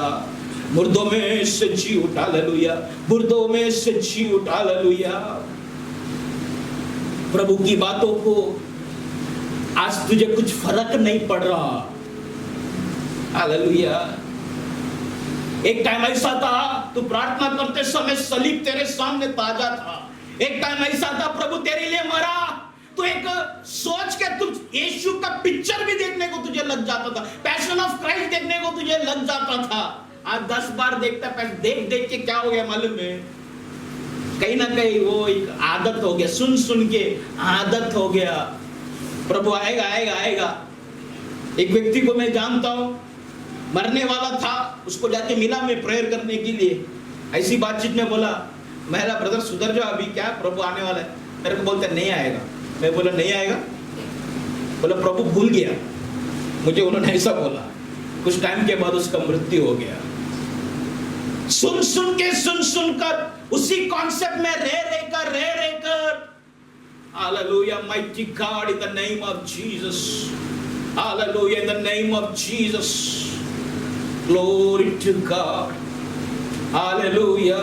मुर्दों में से जी उठा, हालेलुया, मुर्दों में से जी उठा, हालेलुया। प्रभु की बातों को आज तुझे कुछ फर्क नहीं पड़ रहा, हालेलुया। एक टाइम ऐसा था तू प्रार्थना करते समय सलीब तेरे सामने ताजा था। एक टाइम ऐसा था प्रभु तेरे लिए मरा, तो एक सोच के तुम यीशु का पिक्चर भी देखने को तुझे लग जाता था, पैशन ऑफ क्राइस्ट देखने को तुझे लग जाता था। आज 10 बार देखता है, देख देख के क्या हो गया मालूम है, कहीं ना कहीं वो एक आदत हो गया, सुन सुन के आदत हो गया। प्रभु आएगा आएगा आएगा। एक व्यक्ति को मैं जानता हूं, मरने वाला था, उसको जाके मिला मैं प्रेयर करने के लिए, ऐसी बातचीत में बोला, मेरा ब्रदर सुधर जाओ, अभी क्या प्रभु आने वाला है। मेरे को बोलते नहीं आएगा। मैं बोला नहीं आएगा, बोला प्रभु भूल गया मुझे, उन्होंने ऐसा बोला। कुछ टाइम के बाद उसका मृत्यु हो गया। सुन सुन कर उसी कॉन्सेप्ट में रह कर hallelujah, mighty God in the name of Jesus, hallelujah, in the name of Jesus, glory to God, hallelujah.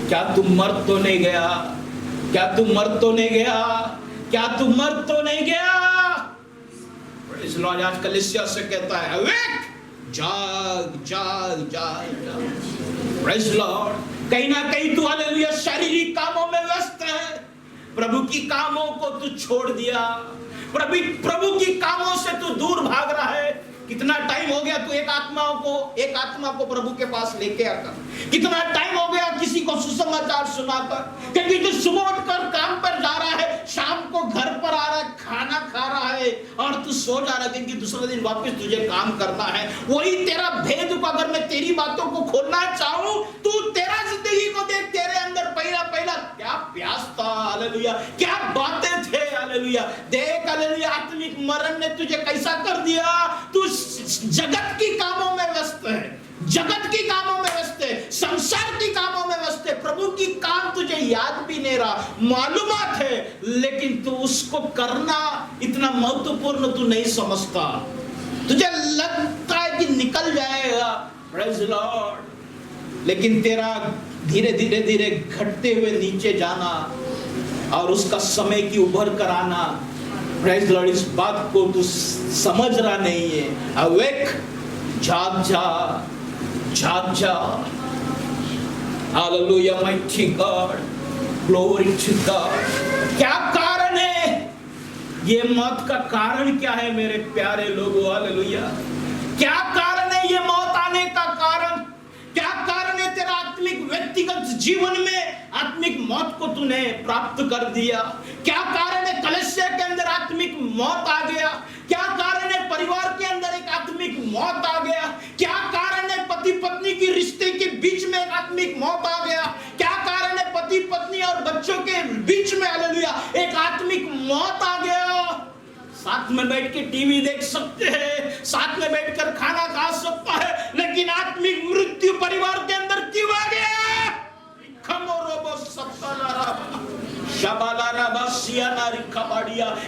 क्या तू मर तो नहीं गया? क्या तू मर तो नहीं गया? क्या तू मर तो नहीं गया? Praise Lord. आज कलीसिया से कहता है अवेक, जाग जाग जाग। Praise Lord. कहीं ना कहीं तू हालेलुया शारीरिक कामों में व्यस्त है, प्रभु की कामों को तू छोड़ दिया, प्रभु की कामों से तू दूर भाग रहा है। कितना टाइम हो गया तू एक आत्मा को प्रभु के पास लेके आता? कितना टाइम हो गया किसी को सुसमाचार सुनाकर? क्योंकि तू सुबह उठकर काम पर जा रहा है, शाम को घर पर आ रहा है, खाना खा रहा है और तू सो जा रहा है, क्योंकि दूसरे दिन वापस तुझे काम करना है। वही तेरा भेद को अगर मैं तेरी बातों को खोलना चाहूं, तू तेरा जिंदगी को देख, तेरे अंदर पहला क्या प्यास था, हालेलुया, क्या बातें थे, हालेलुया। देख हालेलुया, आत्मिक मरण ने तुझे कैसा कर दिया। तू जगत की कामों में व्यस्त है, जगत की कामों में व्यस्त है, संसार की कामों में व्यस्त है। प्रभु की काम तुझे याद भी नहीं रहा, मालूमात है, लेकिन तू उसको करना इतना महत्वपूर्ण तू नहीं समझता। तुझे लगता है कि निकल जाएगा, प्रेज़ लॉर्ड, लेकिन तेरा धीरे धीरे घटते हुए नीचे जाना और उसका समय की उभर कर आना, प्रेज़ लॉर्ड, इस बात को तू समझ रहा नहीं है। अवेक, जाग जा, जाग जा, hallelujah, mighty God, glory to God. क्या कारण है ये मौत का? कारण क्या है मेरे प्यारे लोगों? हालेलुया, क्या कारण है ये मौत आने का कारण? क्या कारण है तेरा आत्मिक व्यक्तिगत जीवन में आत्मिक मौत को तूने प्राप्त कर दिया? क्या कारण है कलीसिया के अंदर आत्मिक मौत आ गया? क्या कारण है परिवार के अंदर एक आत्मिक मौत आ गया? क्या कारण है पति पत्नी की रिश्ते के बीच में एक आत्मिक मौत आ गया? क्या कारण है पति पत्नी और बच्चों के बीच में हालेलुया एक आत्मिक मौत आ गया? साथ में बैठ के टीवी देख सकते हैं, साथ में बैठकर खाना खा सकता है, लेकिन आत्मिक मृत्यु परिवार के अंदर क्यों आ गया?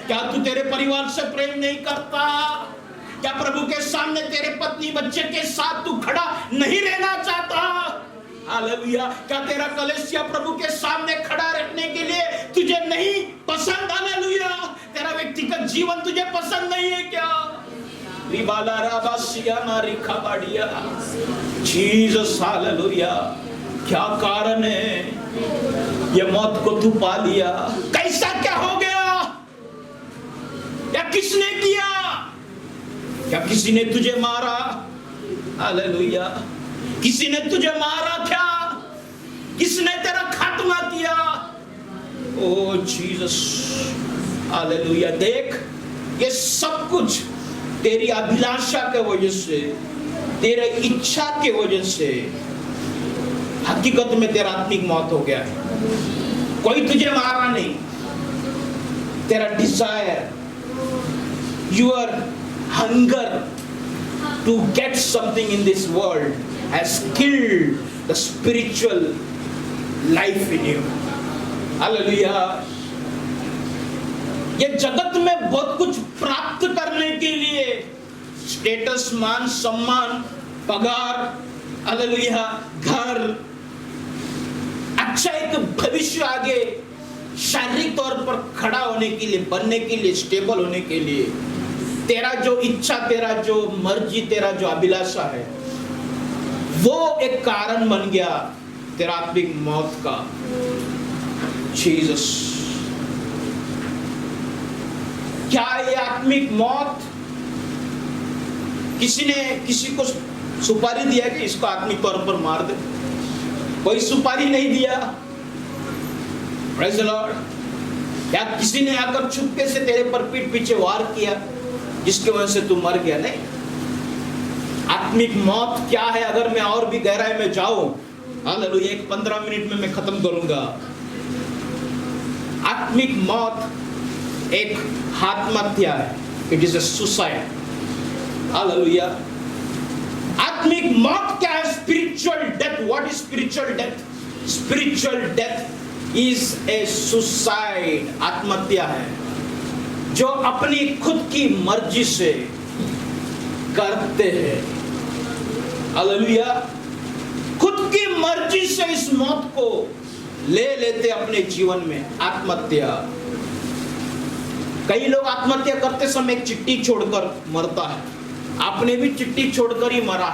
क्या तू तेरे परिवार से प्रेम नहीं करता? क्या प्रभु के सामने तेरे पत्नी बच्चे के साथ तू खड़ा नहीं रहना चाहता? हालेलुया। क्या तेरा कलीसिया प्रभु के सामने खड़ा रहने के लिए तुझे नहीं पसंद? हालेलुया। तेरा व्यक्तिगत जीवन तुझे पसंद नहीं है क्या? रिबाला राबासिया ना रिखा बाडिया। Jesus, hallelujah. क्या कारण है ये मौत को तू पा लिया? कैसा क्या हो गया? या किसने किया? क्या किसी ने तुझे मारा? हालेलुया। किसी ने तुझे मारा क्या? किसने तेरा खात्मा किया? ओ जीसस, हालेलुया। देख, ये सब कुछ तेरी अभिलाषा के वजह से, तेरे इच्छा के वजह से हकीकत में तेरा आत्मिक मौत हो गया है। कोई तुझे मारा नहीं। तेरा desire, your hunger to get something in this world has killed the spiritual life in you. Hallelujah. ये जगत में बहुत कुछ प्राप्त करने के लिए, स्टेटस, मान सम्मान, पगार, हालेलुया, घर, अच्छा एक भविष्य आगे, शारीरिक तौर पर खड़ा होने के लिए, बनने के लिए, स्टेबल होने के लिए, तेरा जो इच्छा, तेरा जो मर्जी, तेरा जो अभिलाषा है, वो एक कारण बन गया तेरा आत्मिक मौत का। जीसस, क्या ये आत्मिक मौत किसी ने किसी को सुपारी दिया कि इसको आत्मिक तौर पर मार दे? कोई सुपारी नहीं दिया। Praise the Lord. या किसी ने आकर चुपके से तेरे पर पीठ पीछे वार किया जिसकी वजह से तू मर गया? नहीं। आत्मिक मौत क्या है? अगर मैं और भी गहराई में जाऊं, हालेलुया, एक 15 मिनट में मैं खत्म करूंगा। आत्मिक मौत एक आत्महत्या है। It is a suicide. Hallelujah. आत्मिक मौत क्या है? Spiritual death. What is spiritual death? Spiritual death is a suicide. आत्महत्या है जो अपनी खुद की मर्जी से करते हैं। हालेलुया। खुद की मर्जी से इस मौत को ले लेते अपने जीवन में। आत्महत्या। कई लोग आत्महत्या करते समय एक चिट्ठी छोड़कर मरता है। आपने भी चिट्ठी छोड़कर ही मरा।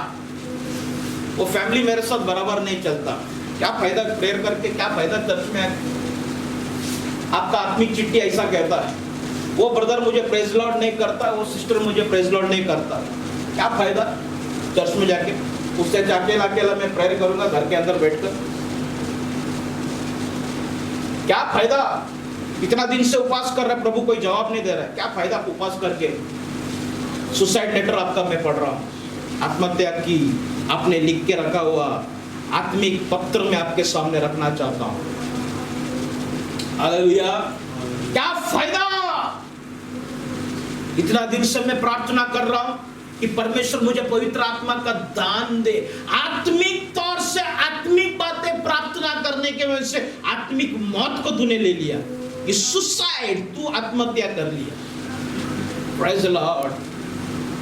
वो फैमिली मेरे साथ बराबर नहीं चलता। क्या फायदा प्रेयर करके? क्या फायदा चर्च में? आपका आत्मिक चिट्ठी ऐसा कहता है, वो ब्रदर मुझे प्रेज लॉर्ड नहीं करता, वो सिस्टर मुझे प्रेज लॉर्ड नहीं करता। क्या फायदा चर्च में जाके? उससे अकेला अकेला मैं प्रेयर करूंगा घर के अंदर बैठकर। क्या फायदा? इतना दिन से उपवास कर रहा है, प्रभु कोई जवाब नहीं दे रहा है। क्या फायदा उपवास करके? सुसाइड लेटर आपका मैं पढ़ रहा हूं। आत्महत्या की आपने लिख के रखा हुआ आत्मिक पत्र में आपके सामने रखना चाहता हूं। हालेलुया। क्या फायदा? इतना दिन से मैं प्रार्थना कर रहा हूं कि परमेश्वर मुझे पवित्र आत्मा का दान दे। आत्मिक तौर से आत्मिक बातें प्रार्थना करने के वजह से आत्मिक मौत को तूने ले लिया। ये सुसाइड, तू आत्महत्या कर लिया। Praise the Lord.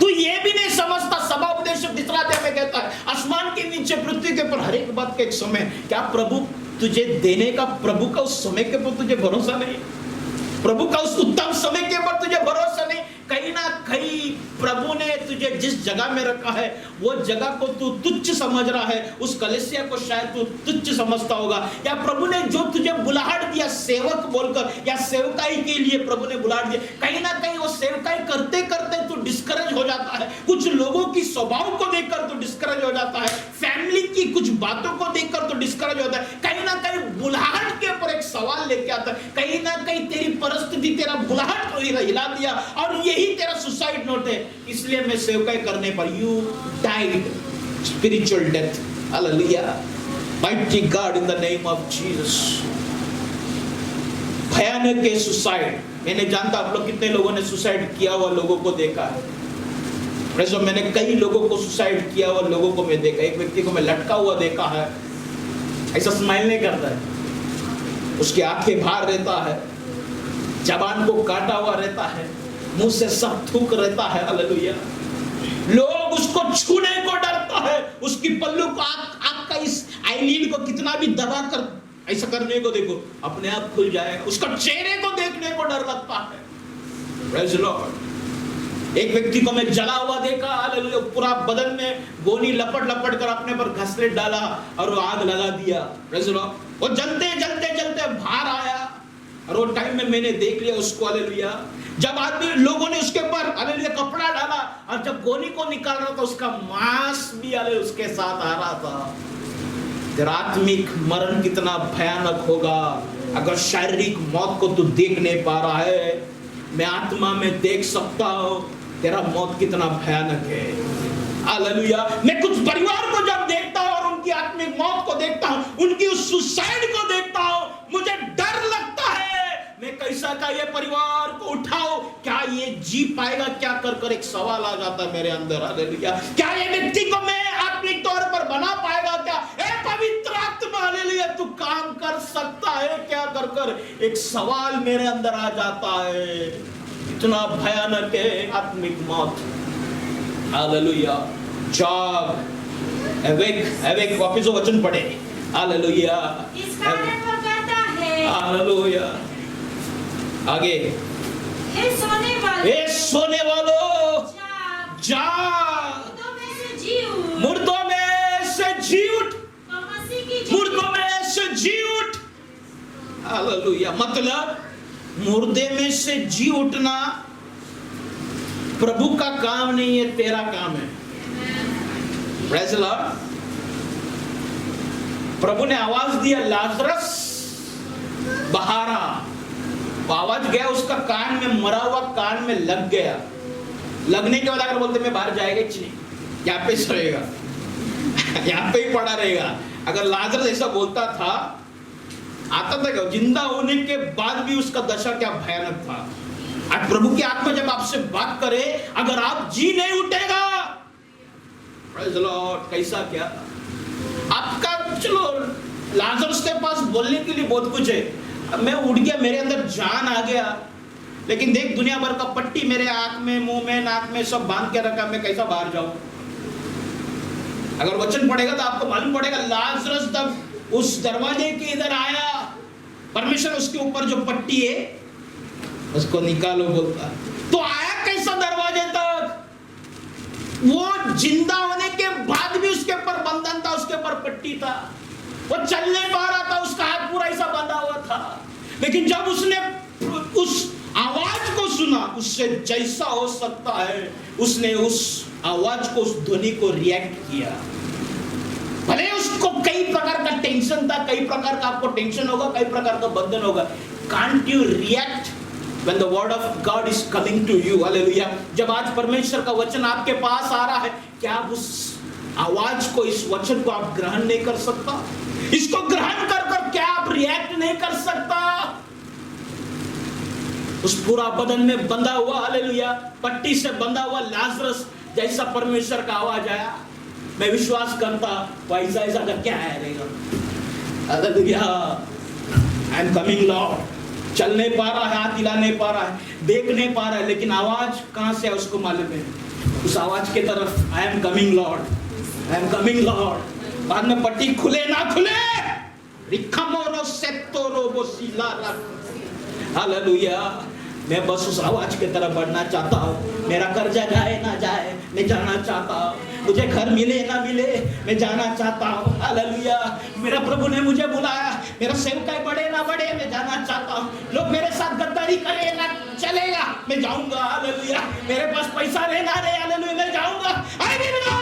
तू ये भी नहीं समझता। सभा उपदेशक तीसरा अध्याय में कहता है, आसमान के नीचे पृथ्वी के ऊपर हर एक बात का एक समय। क्या प्रभु तुझे देने का, प्रभु का उस समय के ऊपर तुझे भरोसा नहीं? प्रभु का उस उत्तम समय के ऊपर तुझे भरोसा नहीं? कहीं ना कहीं प्रभु ने तुझे जिस जगह में रखा है वो जगह को तू तुच्छ समझ रहा है। उस कलीसिया को शायद तू तुच्छ समझता होगा। या प्रभु ने जो तुझे बुलाहट दिया सेवक बोलकर, या सेवकाई के लिए प्रभु ने बुलाहट दिया, कहीं ना कहीं वो सेवकाई करते करते तू डिस्करेज हो जाता है। कुछ लोगों की स्वभाव को देखकर तू डिस्करेज हो जाता है। फैमिली की कुछ बातों को देखकर तू डिस्करेज होता है। कहीं ना कहीं बुलाहट के ऊपर एक सवाल लेके आता है। कहीं ना कहीं तेरी परिस्थिति तेरा बुलाहट को हिला दिया और यही तेरा सुसाइड नोट है। इसलिए मैं सेवकाई करने पर you died spiritual death. Hallelujah. Mighty God in the name of Jesus. भयानक है सुसाइड। मैंने जानता आप लोग कितने लोगों ने सुसाइड किया हुआ लोगों को देखा है। मैंने कई लोगों को सुसाइड किया हुआ लोगों को मैं देखा। एक व्यक्ति को मैं लटका हुआ देखा है, ऐसा स्माइल नहीं करता है, उसकी आंखें बाहर रहता है, जबान को काटा हुआ रहता है, मुंह से सब थूक रहता है। हालेलुया। लोग उसको छूने को डरता है, उसकी पल्लू को आपका इस आईलिड को कितना भी दबा कर ऐसा करने को देखो, अपने आप खुल जाएगा। उसका चेहरे को देखने को डर लगता है। Praise the Lord। एक व्यक्ति को मैं जला हुआ देखा, हालेलुया, पूरा बदन में गोली लपट लपट कर अपने पर घसलेट डाला और वो आग लगा दिया। Praise the Lord। वो जलते जलते जलते बाहर आया और वो टाइम में मैंने देख लिया उसको, हालेलुया। जब आदमी लोगों ने उसके ऊपर हालेलुया कपड़ा डाला और जब गोली को निकाल रहा था, उसका मांस भी हालेलुया उसके साथ आ रहा था। तेरा आत्मिक मरण कितना भयानक होगा अगर शारीरिक मौत को तू देख नहीं पा रहा है। मैं आत्मा में देख सकता हूं तेरा मौत कितना भयानक है। हालेलुया। मैं कुछ परिवार को जब देखता हूं और उनकी आत्मिक मौत को देखता हूं, उनकी उस सुसाइड को देखता हूं, मुझे डर लगता है। मैं कैसा का ये परिवार को उठाओ, क्या ये जी पाएगा क्या कर कर एक सवाल आ जाता है मेरे अंदर। हालेलुया। क्या ये व्यक्ति को मैं आत्मिक तौर पर बना पाएगा क्या? ए पवित्र आत्मा, हालेलुया, तू काम कर सकता है क्या कर कर एक सवाल मेरे अंदर आ जाता है। इतना भयानक है आत्मिक मौत। हालेलुया। जाग, एवेक, एवेक, वापस वो वचन पढ़े। हालेलुया। इस कारण वो कहता है, हालेलुया। आगे, हे सोने वालों, जाग, मुर्दों में से जी उठ, मुर्दों में से जी उठ, तो मसीह की मुर्दों में से जी उठ। हालेलुया। मतलब मुर्दे में से जी उठना प्रभु का काम नहीं है, तेरा काम है। Praise the Lord. प्रभु ने आवाज दिया, लाजरस बाहर आ। वो आवाज गया उसका कान में, मरा हुआ कान में लग गया। लगने के बाद अगर बोलते मैं बाहर जाएगा ही नहीं, यहाँ पे सोएगा, यहाँ पे ही पड़ा रहेगा। अगर लाजरस ऐसा बोलता था, आता था क्या? जिंदा होने के बाद भी उसका दशा क्या भयानक था। आज प्रभु की आत्मा जब आपसे बात करे, अगर आप जी नहीं उठेगा, प्रेज़ द लॉर्ड, कैसा क्या आपका। चलो लाजरस के पास बोलने के लिए बहुत कुछ है, मैं उठ गया, मेरे अंदर जान आ गया, लेकिन देख दुनिया भर का पट्टी मेरे आंख में, मुंह में, नाक में सब बांध के रखा, मैं कैसा बाहर जाऊं? अगर वचन पढ़ेगा तो आपको मालूम पड़ेगा। लाजरस तब उस दरवाजे के इधर आया, परमेश्वर उसके ऊपर जो पट्टी है उसको निकालो बोलता, तो आया कैसा दरवाजे तक? वो जिंदा होने के बाद भी उसके ऊपर बंधन था, उसके ऊपर पट्टी था, वो चल नहीं पा रहा था, उसका हाथ पूरा ऐसा बंधा हुआ था। लेकिन जब उसने उस आवाज को सुना, उससे जैसा हो सकता है उसने उस आवाज को, उस ध्वनि को रिएक्ट किया। भले उसको कई प्रकार का टेंशन था, कई प्रकार का आपको टेंशन होगा, कई प्रकार का बंधन होगा। Can't you react when the word of God is coming to you? Hallelujah. जब आज परमेश्वर का वचन आपके पास आ रहा है, क्या आप उस आवाज को, इस वचन को आप ग्रहण नहीं कर सकता? इसको ग्रहण कर कर क्या आप रिएक्ट नहीं कर सकता? उस पूरा बदन में बंधा हुआ, हालेलुया, पट्टी से बंधा हुआ लाजरस जैसा परमेश्वर का आवाज आया, मैं विश्वास करता वैसा ऐसा कर क्या आएगा। Hallelujah. I am coming Lord. चल नहीं पा रहा है, हाथ हिला नहीं पा रहा है, देख नहीं पा रहा है, लेकिन आवाज कहां से है उसको मालूम है। उस आवाज के तरफ, I am coming Lord, I am coming Lord. बाद में पट्टी खुले ना खुले, हालेलुया। मैं बस उस आवाज की तरफ बढ़ना चाहता हूँ। मेरा कर्जा जाए ना जाए, मैं जाना चाहता हूँ। मुझे घर मिले ना मिले, मैं जाना चाहता हूँ। हालेलुया। मेरा प्रभु ने मुझे बुलाया, मेरा सेवकाई बढ़े ना बढ़े, मैं जाना चाहता हूँ। लोग मेरे साथ गद्दारी करे ना चलेगा, मैं जाऊंगा। हालेलुया। मेरे पास पैसा रहना रहे, हालेलुया, मैं जाऊंगा। I will go.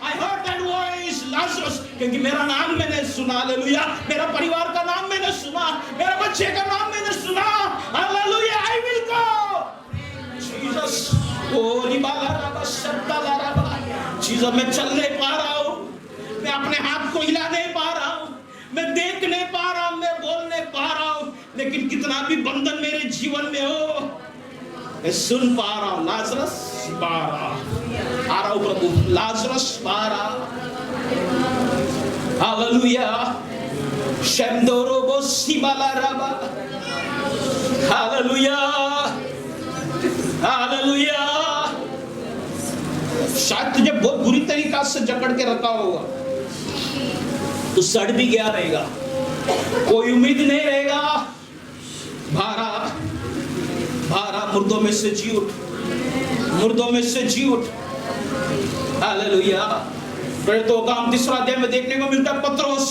I heard that voice, Lazarus, क्योंकि मेरा नाम मैंने सुना, हालेलुया। मेरा परिवार का नाम मैंने सुना, मेरे बच्चे का नाम मैंने सुना, hallelujah. I will go. Jesus, ओ रिबाला रबा शब्दाला रबा। Jesus, मैं चल नहीं पा रहा हूँ, मैं अपने हाथ को हिला नहीं पा रहा हूँ, मैं देख नहीं पा रहा हूँ, मैं बोल नहीं पा रहा हूँ, लेकिन कितना भी बंधन मेरे जीवन में हो, मैं सुन पा रहा हूँ। लाजरस बारा आ रहा हूँ प्रभु, लाजरस बारा। हालेलुया। शेमदोरोबो सिबाला रबा। Hallelujah, hallelujah. शायद तुझे बहुत बुरी तरीका से जकड़ के रखा होगा, तू सड़ भी गया रहेगा, कोई उम्मीद नहीं रहेगा। भारा भारा मुर्दों में से जी उठ, मुर्दों में से जी उठ। हालेलुया। फिर तो काम तीसरा अध्याय में देखने को मिलता है, पत्रोस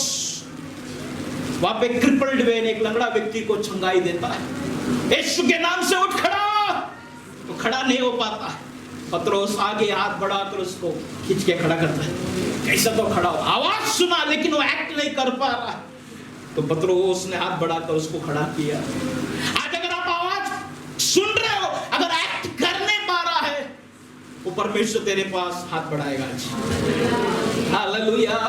वहां पे क्रिपल्ड मैन, एक लंगड़ा व्यक्ति को चंगाई देता है। यीशु के नाम से उठ खड़ा, तो खड़ा नहीं हो पाता। पत्रोस आगे हाथ बढ़ाकर उसको खींच के खड़ा करता है। कैसा तो खड़ा हो, आवाज सुना लेकिन वो एक्ट नहीं कर पा रहा, तो पत्रोस ने हाथ बढ़ाकर उसको खड़ा किया। आज अगर आप आवाज सुन रहे हो, अगर एक्ट कर नहीं पा रहा है, वो परमेश्वर तेरे पास हाथ बढ़ाएगा आज। हालेलुया।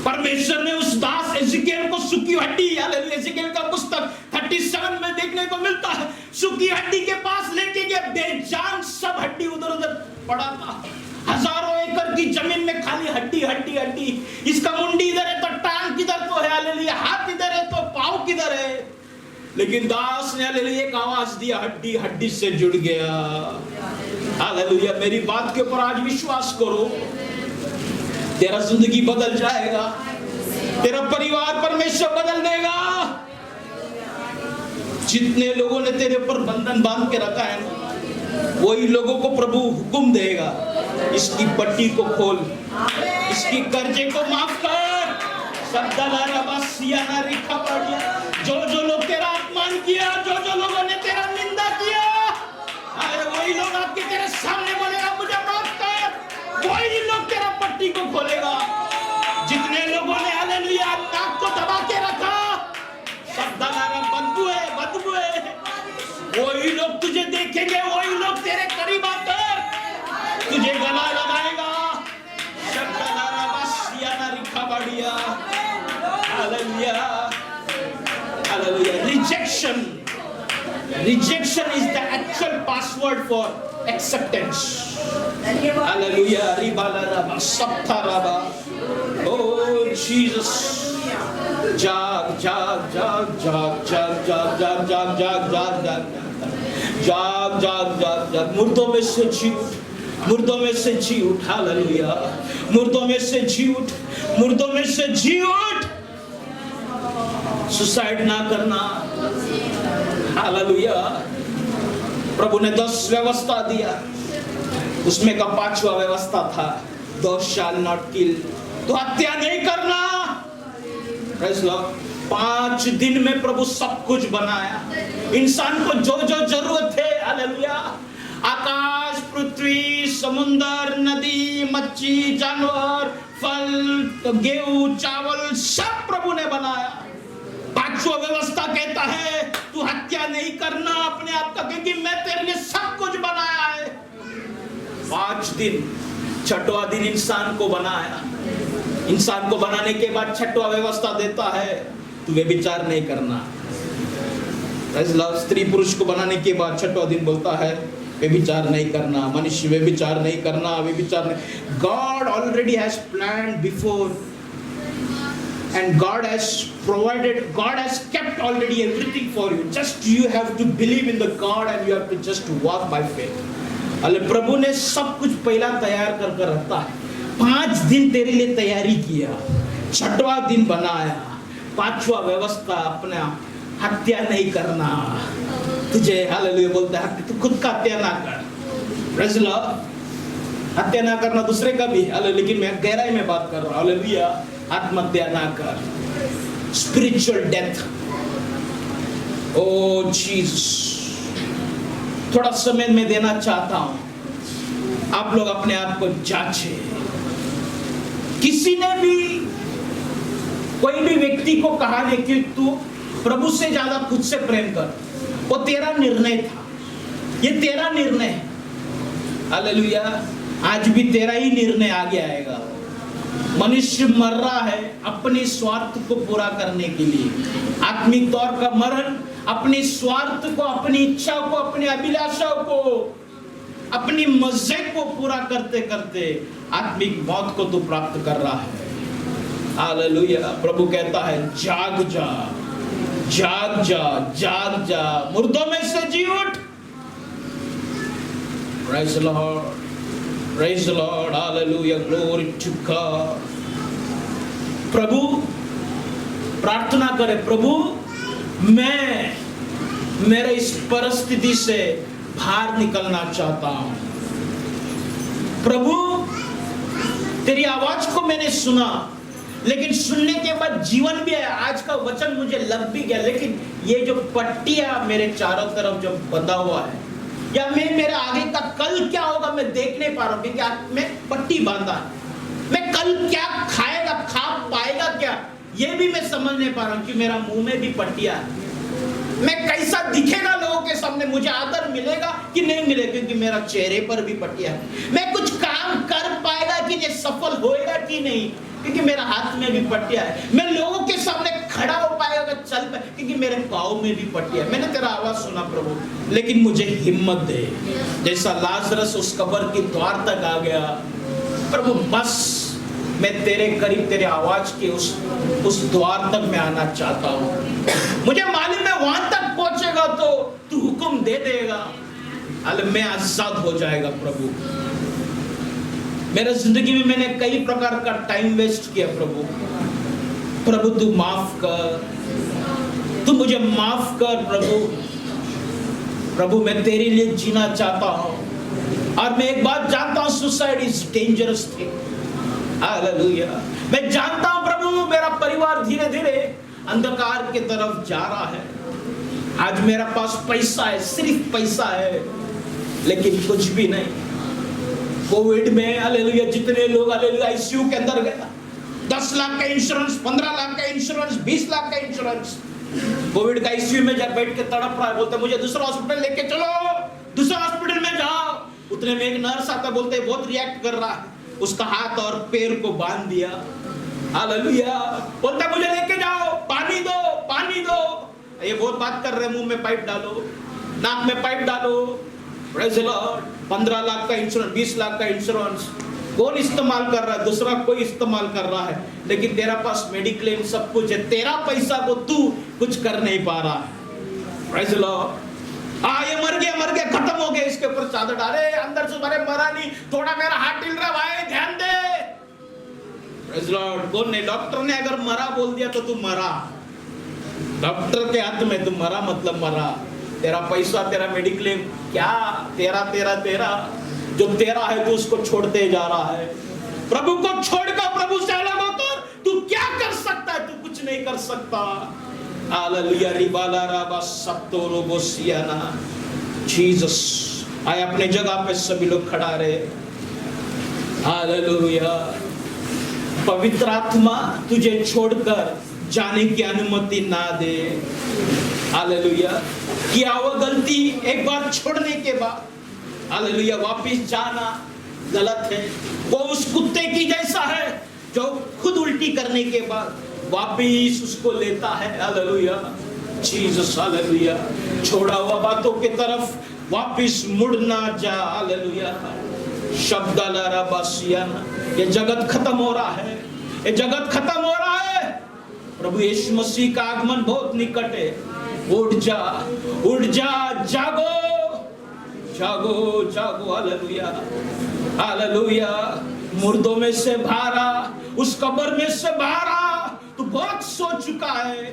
परमेश्वर ने उस दास एजिकेल को सूखी हड्डी, हालेलुया, एजिकेल का पुस्तक 37 में देखने को मिलता है, सूखी हड्डी के पास लेके गया, बेजान सब हड्डी उधर उधर पड़ा था। हजारों एकड़ की जमीन में खाली हड्डी हड्डी हड्डी। इसका मुंडी इधर है तो टांग किधर तो है, हालेलुया, हाथ इधर है तो पाँव किधर है। लेकिन दास ने हालेलुया एक आवाज दिया, हड्डी हड्डी से जुड़ गया। हालेलुया। मेरी बात के ऊपर आज विश्वास करो, तेरा जिंदगी बदल जाएगा, तेरा परिवार परमेश्वर बदल देगा। जितने लोगों ने तेरे पर बंधन बांध के रखा है ना, वही लोगों को प्रभु हुक्म देगा, इसकी पट्टी को खोल, इसकी कर्जे को माफ कर। जो लोग तेरा अपमान किया, जो लोगों ने तेरा निंदा किया, अरे वही लोग आपके तेरे सामने बोलेगा मुझे माफ कर, वही लोग तेरा पट्टी को खोलेगा। जितने लोगों ने हालेलुया नाक को दबा के रखा, बदबू है, वही लोग तुझे देखेंगे, वही लोग तेरे करीब आकर तुझे गला लगाएगा। Rejection is the actual password for acceptance. Hallelujah. Oh Jesus. जाग जाग जाग जाग जाग जाग जाग जाग जाग जाग जाग जाग जाग जाग। मुर्दों में से जी उठ, मुर्दों में से जी उठ। हालेलुया। मुर्दों में से जी उठ, मुर्दों में से जी उठ। सुसाइड ना करना। हालेलुया। प्रभु ने 10 व्यवस्था दिया, उसमें का 5वां व्यवस्था था, thou shall not kill, तो हत्या नहीं करना। Praise Lord. 5 दिन में प्रभु सब कुछ बनाया, इंसान को जो जो जरूरत है, हालेलुया, आकाश, पृथ्वी, समुद्र, नदी, मच्छी, जानवर, फल, गेहूं, चावल, सब प्रभु ने बनाया। 5वां व्यवस्था कहता है तू हत्या नहीं करना अपने आप का, क्योंकि मैं तेरे लिए सब कुछ बनाया है। 5 दिन, 6वां दिन इंसान को बनाया। इंसान को बनाने के बाद 6वां व्यवस्था देता है तू व्यभिचार नहीं करना। स्त्री पुरुष को बनाने के बाद 6वां दिन बोलता है व्यभिचार नहीं करना, मनुष्य व्यभिचार नहीं करना, व्यभिचार नहीं। God already has planned before and God has provided, God has kept already everything for you. Just you have to believe in the God and you have to just walk by faith. अले प्रभु ने सब कुछ पहला तैयार कर रखता है। 5 दिन तेरे लिए तैयारी किया, 6वां दिन बनाया, 5वां व्यवस्था अपना हत्या नहीं करना। तुझे हालेलुया बोलता है तू खुद का हत्या ना कर, प्रेज़ लॉर्ड। हत्या ना करना दूसरे का भी, लेकिन मैं गहराई में बात कर रहा हूँ, हालेलुया। आत्महत्या ना कर, स्पिरिचुअल डेथ। ओ जीसस, थोड़ा समय मैं देना चाहता हूं, आप लोग अपने आप को जांचें। किसी ने भी, कोई भी व्यक्ति को कहा नहीं कि तू प्रभु से ज्यादा खुद से प्रेम कर, वो तेरा निर्णय था, ये तेरा निर्णय है। हालेलुया। आज भी तेरा ही निर्णय आगे आएगा। मनुष्य मर रहा है अपने स्वार्थ को पूरा करने के लिए, आत्मिक तौर का मरण अपने स्वार्थ को, अपनी इच्छा को, अपनी अभिलाषाओं को, अपनी मजे को पूरा करते करते आत्मिक मौत को तो प्राप्त कर रहा है। हालेलुया। प्रभु कहता है जाग जा, जाग जा, जाग जा, मुर्दों में से जी उठ। Praise the Lord. Praise the Lord, hallelujah, glory to God. प्रभु प्रार्थना करे, प्रभु मैं मेरे इस परिस्थिति से बाहर निकलना चाहता हूं। प्रभु तेरी आवाज को मैंने सुना, लेकिन सुनने के बाद जीवन भी है। आज का वचन मुझे लग भी गया, लेकिन ये जो पट्टियां मेरे चारों तरफ जो बंधा हुआ है, या मैं मेरे आगे का कल क्या होगा मैं देख नहीं पा रहा हूं, क्योंकि आज मैं पट्टी बांधा है। मैं कल क्या खाएगा, खा पाएगा क्या, ये भी मैं समझ नहीं पा रहा हूं कि मेरा मुंह में भी पट्टियां है। मैं कैसा दिखेगा लोगों के सामने, मुझे आदर मिलेगा कि नहीं मिलेगा, क्योंकि मेरा चेहरे पर भी पट्टियां है। मैं कुछ काम कर पाएगा कि ये सफल होएगा कि नहीं, क्योंकि मेरा हाथ में भी पट्टियां है। मैं लोगों के सामने खड़ा हो पाएगा, चल पाए, क्योंकि मेरे पाँव में भी पट्टियां है। मैंने तेरा आवाज सुना प्रभु, लेकिन मुझे हिम्मत दे। जैसा लाजरस उस कब्र के द्वार तक आ गया, प्रभु बस मैं तेरे करीब, तेरे आवाज के उस द्वार तक मैं आना चाहता हूं। मुझे मालूम है वहां तक पहुंचेगा तो तू हुक्म दे देगा, मैं आजाद हो जाएगा। प्रभु मेरे जिंदगी में मैंने कई प्रकार का टाइम वेस्ट किया। प्रभु तू माफ कर, तू मुझे माफ कर। प्रभु मैं तेरे लिए जीना चाहता हूं, और मैं एक बात जानता हूं, suicide is dangerous thing. Hallelujah. मैं जानता हूं प्रभु मेरा परिवार धीरे धीरे अंधकार की तरफ जा रहा है। आज मेरा पास पैसा है, सिर्फ पैसा है, लेकिन कुछ भी नहीं। कोविड में हालेलुया जितने लोग हालेलुया आईसीयू के अंदर गए, 10 लाख का इंश्योरेंस, 15 लाख का इंश्योरेंस, 20 लाख का इंश्योरेंस, कोविड का आईसीयू में जब बैठ के तड़प रहा है, बोलते मुझे दूसरा हॉस्पिटल लेके चलो, दूसरा हॉस्पिटल में जाओ। उतने में एक नर्स आता, बोलते बहुत रिएक्ट कर रहा है, उसका हाथ और पैर को बांध दिया। हालेलुया। बोलता मुझे लेके जाओ, पानी दो, पानी दो। ये बहुत बात कर रहे, मुंह में पाइप डालो, नाक में पाइप डालो। Praise the Lord. 15 लाख का इंश्योरेंस, 20 लाख का इंश्योरेंस कौन इस्तेमाल कर रहा है? दूसरा कोई इस्तेमाल कर रहा है, लेकिन तेरा पास मेडिक्लेम सब कुछ है, तेरा पैसा को तू कुछ कर नहीं पा रहा है। Praise the Lord. ये मर गया, खत्म हो गया, इसके ऊपर चादर डाले, अंदर से मारे मरा नहीं, थोड़ा मेरा हाथ हिल रहा, भाई ध्यान दे। Praise Lord. कौन नहीं, डॉक्टर ने अगर मरा बोल दिया तो तू मरा, डॉक्टर के हाथ में तू मरा मतलब मरा। तेरा पैसा, तेरा मेडिक्लेम क्या, तेरा जो तेरा है तू उसको छोड़ते जा रहा है। प्रभु को छोड़कर प्रभु से अलग होकर तू क्या कर सकता है? तू कुछ नहीं कर सकता। हालेलुया। रिबाला राबा सत्तो रोबोसियाना। जीसस। आए अपने जगह पे सभी लोग खड़ा रहे। हालेलुया। पवित्र आत्मा तुझे छोड़कर जाने की अनुमति ना दे। हालेलुया। किया वो गलती एक बार छोड़ने के बाद हालेलुया वापिस जाना गलत है। वो उस कुत्ते की जैसा है जो खुद उल्टी करने के बाद वापिस उसको लेता है। हालेलुया। जीसस। हालेलुया। छोड़ा हुआ बातों की तरफ वापिस मुड़ना जा। हालेलुया। शब्द लाराबासियाना। ये जगत खत्म हो रहा है, ये जगत खत्म हो रहा है। प्रभु यीशु मसीह का आगमन बहुत निकट है। उठ जा, उठ जा, जागो, जागो, जागो। हालेलुया। हालेलुया। मुर्दों में से बाहर आ, उस कब्र में से बाहर आ। तू बहुत सो चुका है।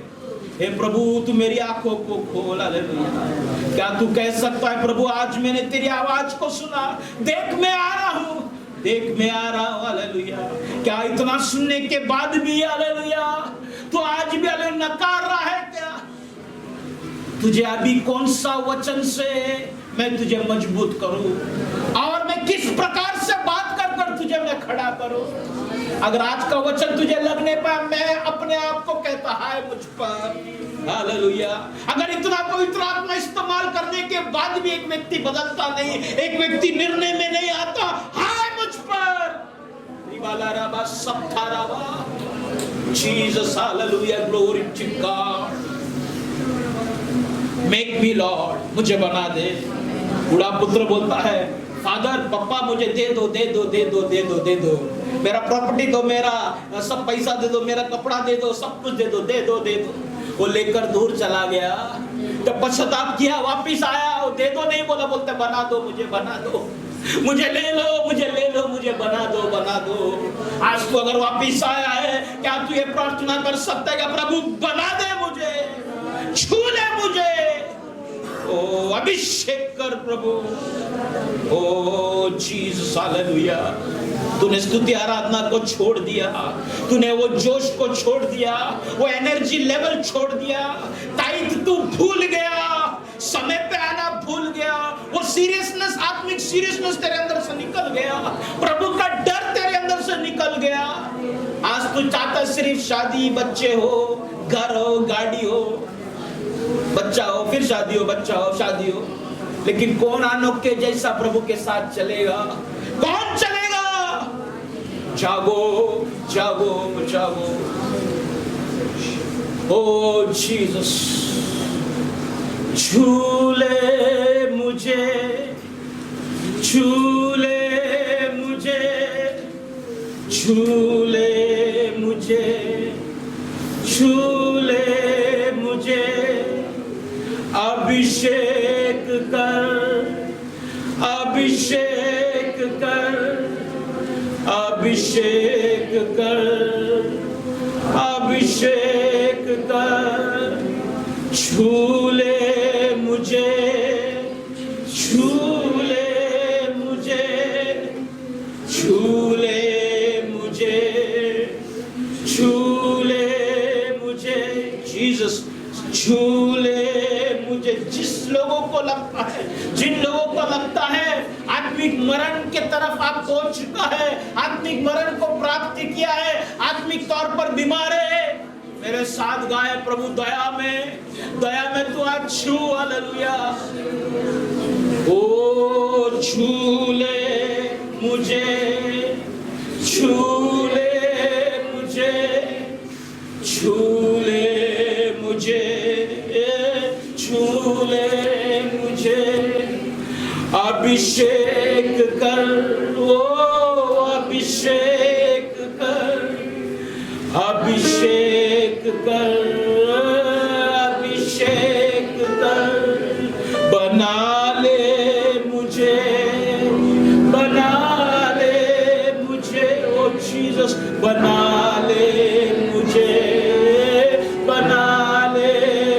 हे प्रभु तू मेरी आंखों को खोल। हालेलुया। क्या तू कह सकता है प्रभु आज मैंने तेरी आवाज को सुना, देख मैं आ रहा हूं, देख मैं आ रहा हूं। हालेलुया। क्या इतना सुनने के बाद भी हालेलुया तू आज भी हालेलुया नकार रहा है क्या? तुझे अभी कौन सा वचन से मैं तुझे मजबूत करूं और मैं किस प्रकार से बात कर कर तुझे मैं खड़ा करूं? अगर आज का वचन तुझे लगने पर मैं अपने आप को कहता हाय मुझ पर। हालेलुया। अगर इतना पवित्र आत्मा इस्तेमाल करने के बाद भी एक व्यक्ति बदलता नहीं, एक व्यक्ति निर्णय में नहीं आता, हाय मुझ पर। Jesus. Hallelujah. Glory to God. Make me lord. मुझे बना दे। बूढ़ा पुत्र बोलता है फादर पप्पा मुझे दे दो, दे दो, दे दो, दे दो, दे दो, मेरा प्रॉपर्टी दो, मेरा सब पैसा दे दो, मेरा कपड़ा दे दो, सब कुछ दे दो, दे दो, दे दो। वो लेकर दूर चला गया, जब पश्चाताप किया वापिस आया, वो दे दो नहीं बोला, बोलते बना दो, मुझे बना दो। मुझे ले लो, मुझे ले लो, मुझे बना दो, बना दो। आज तू अगर वापिस आया है, क्या तू ये प्रार्थना कर सकता है कि प्रभु बना दे मुझे, छू ले मुझे। ओ अभिषेक कर प्रभु। ओ जीसस, हालेलुया। तूने स्तुति आराधना को छोड़ दिया, तूने वो जोश को छोड़ दिया, वो एनर्जी लेवल छोड़ दिया, टाइट तू भूल गया, समय पे आना भूल गया, वो सीरियसनेस, आत्मिक सीरियसनेस तेरे अंदर से निकल गया, प्रभु का डर तेरे अंदर से निकल गया। आज तू चाहता सिर्फ शादी, बच्चे हो, घर हो, गाड़ी हो, बच्चा हो, फिर शादी हो, बच्चा हो, शादी हो, लेकिन कौन आनोक के जैसा प्रभु के साथ चलेगा? कौन चलेगा? जागो, जागो, जागो। ओ जीसस, छू ले मुझे, छू ले मुझे, छू ले मुझे, छू ले मुझे, अभिषेक कर, अभिषेक कर, अभिषेक कर, अभिषेक कर, छू ले मुझे, छू ले मुझे, छू ले मुझे, छू ले मुझे। जीसस, छू ले मुझे। जिस लोगों को लगता है, जिन लोगों को लगता है आत्मिक मरण के तरफ आप पहुंच चुका है, आत्मिक मरण को प्राप्त किया है, आत्मिक तौर पर बीमार है, मेरे साथ गाए प्रभु दया में, दया में तू आज छू। हालेलुया। ओ छू ले मुझे, छू ले मुझे, छू ले मुझे, छू ले मुझे, अभिषेक कर, ओ अभिषेक कर, अभिषेक कर, अभिषेक कर, बना ले मुझे, बना ले मुझे, ओ जीसस, बना ले मुझे, बना ले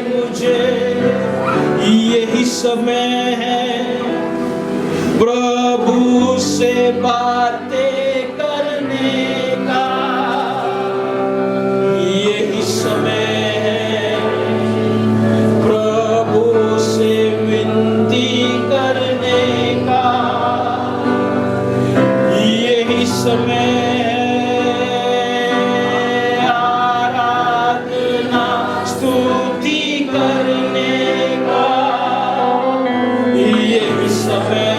मुझे। यही समय है प्रभु से बातें करने का, यही समय है प्रभु से विनती करने का, यही समय है आराधना स्तुति करने का, यही समय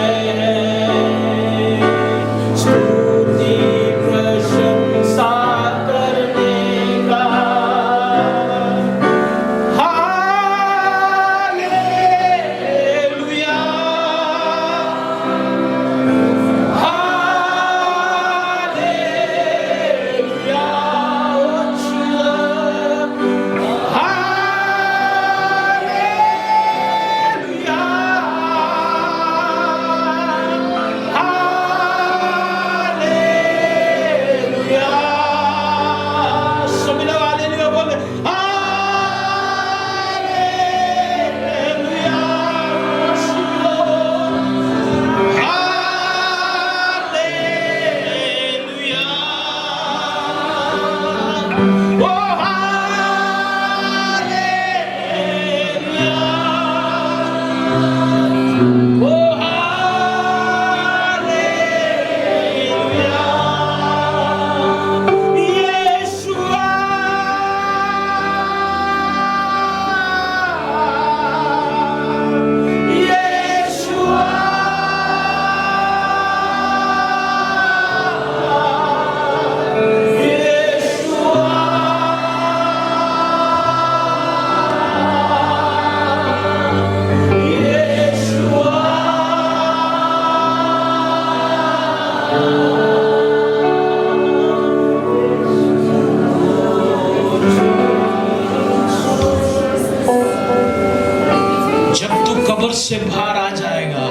से बाहर आ जाएगा,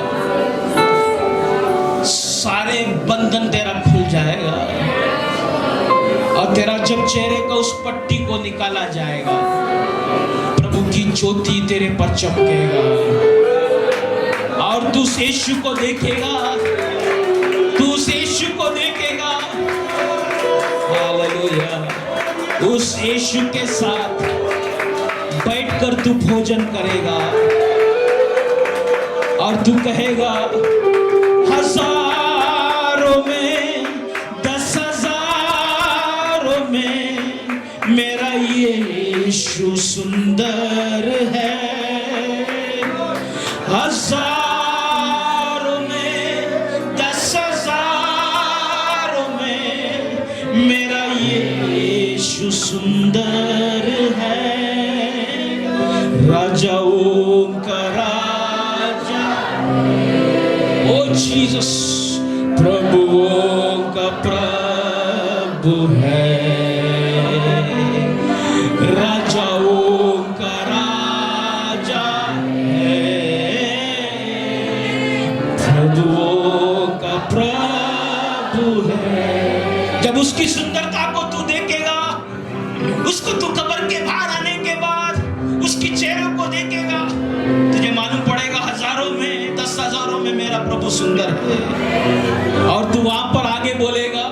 चेहरे का उस पट्टी को निकाला जाएगा। प्रभु की ज्योति तेरे पर चमकेगा और तू उस यीशु को देखेगा, तू उस यीशु को देखेगा। हालेलुया। उस यीशु के साथ बैठकर तू भोजन करेगा और तू कहेगा, हजारों में 10,000 में मेरा यीशु सुंदर है। हजारों में 10,000 में मेरा यीशु सुंदर है। राजाओं का राजा, ओ जीसस, प्रभुओं का प्रभु है। राजाओं का राजा है, प्रभुओं का प्रभु है। जब उसकी सुंदरता को तू देखेगा, उसको तू कब्र के बाहर आने के बाद उसकी चेहरों को देखेगा, तुझे मालूम पड़ेगा हजारों में 10,000 में मेरा प्रभु सुंदर है। और तू वहां पर आगे बोलेगा,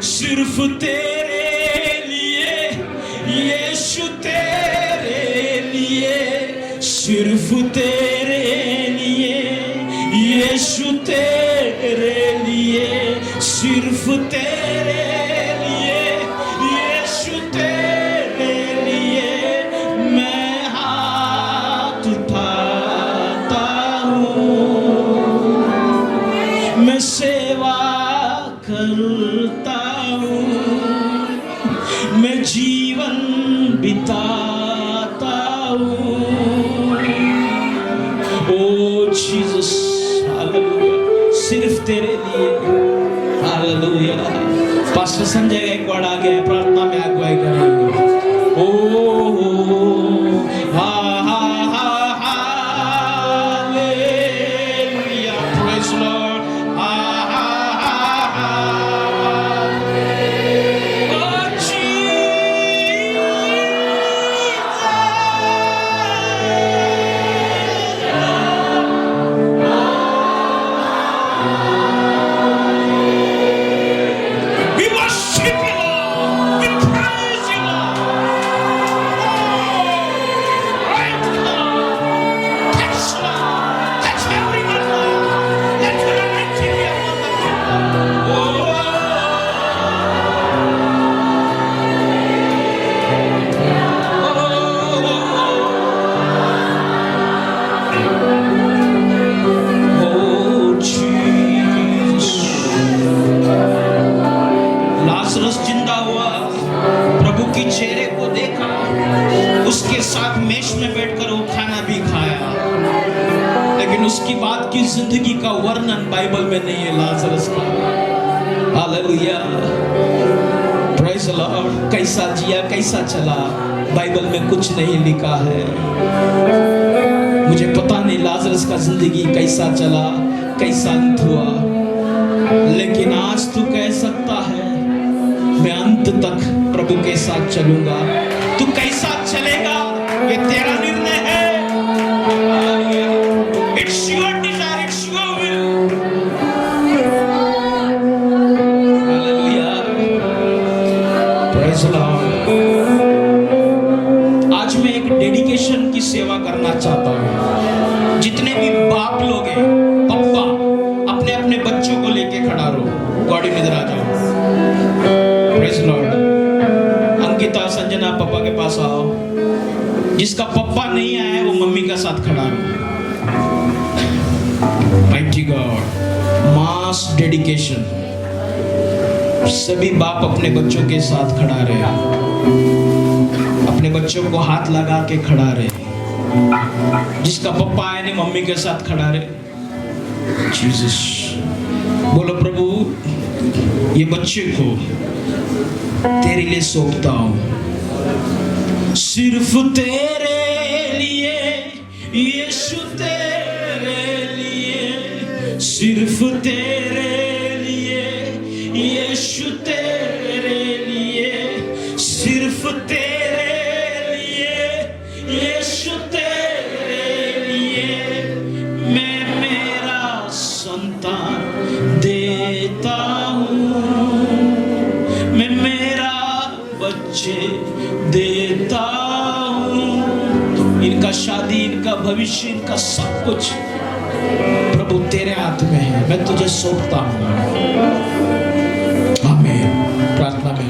सिर्फ तेरे लिए यीशु, तेरे लिए, सिर्फ तेरे लिए यीशु, तेरे लिए, सिर्फ तेरे लिए यीशु, तेरे लिए मैं हाथ उठाता हूँ, मैं सेवा करता हूँ, मैं जीवन बिताता हूँ। ओ जीसस, हालेलुया, सिर्फ तेरे लिए। हालेलुया। पास्टर संजय गायकवाड़ आ गए, प्रार्थना में अगुवाई करेंगे। उसकी बाद की जिंदगी का वर्णन बाइबल में नहीं है लाजरस का। Hallelujah, praise the Lord. कैसा जिया, कैसा चला, बाइबल में कुछ नहीं लिखा है। मुझे पता नहीं लाजरस का जिंदगी कैसा चला, कैसा अंत हुआ, लेकिन आज तू कह सकता है मैं अंत तक प्रभु के साथ चलूंगा। तू कैसा चलेगा ये तेरा निर्णय है। It's your desire, it's your will. Hallelujah. Praise the Lord. आज मैं एक डेडिकेशन की सेवा करना चाहता हूँ। जितने भी बाप लोग हैं, पप्पा, अपने अपने बच्चों को लेके खड़ा रहो, गाड़ी में इधर आ जाओ। Praise the Lord. Ankita, Sanjana, पापा के पास आओ। जिसका पप्पा नहीं आया है वो मम्मी के साथ खड़ा रहो। Mighty God, मास डेडिकेशन। सभी बाप अपने बच्चों के साथ खड़ा रहे, अपने बच्चों को हाथ लगा के खड़ा रहे। जिसका पप्पा आया नहीं मम्मी के साथ खड़ा रहे। जीसस, बोलो प्रभु ये बच्चे को तेरे लिए सौंपता हूँ, सिर्फ तेरे लिए यीशु, तेरे लिए, सिर्फ तेरे लिए यीशु, तेरे लिए, इनका शादी, इनका भविष्य, इनका सब कुछ प्रभु तेरे हाथ में है, मैं तुझे सौंपता हूँ। आमीन। प्रार्थना में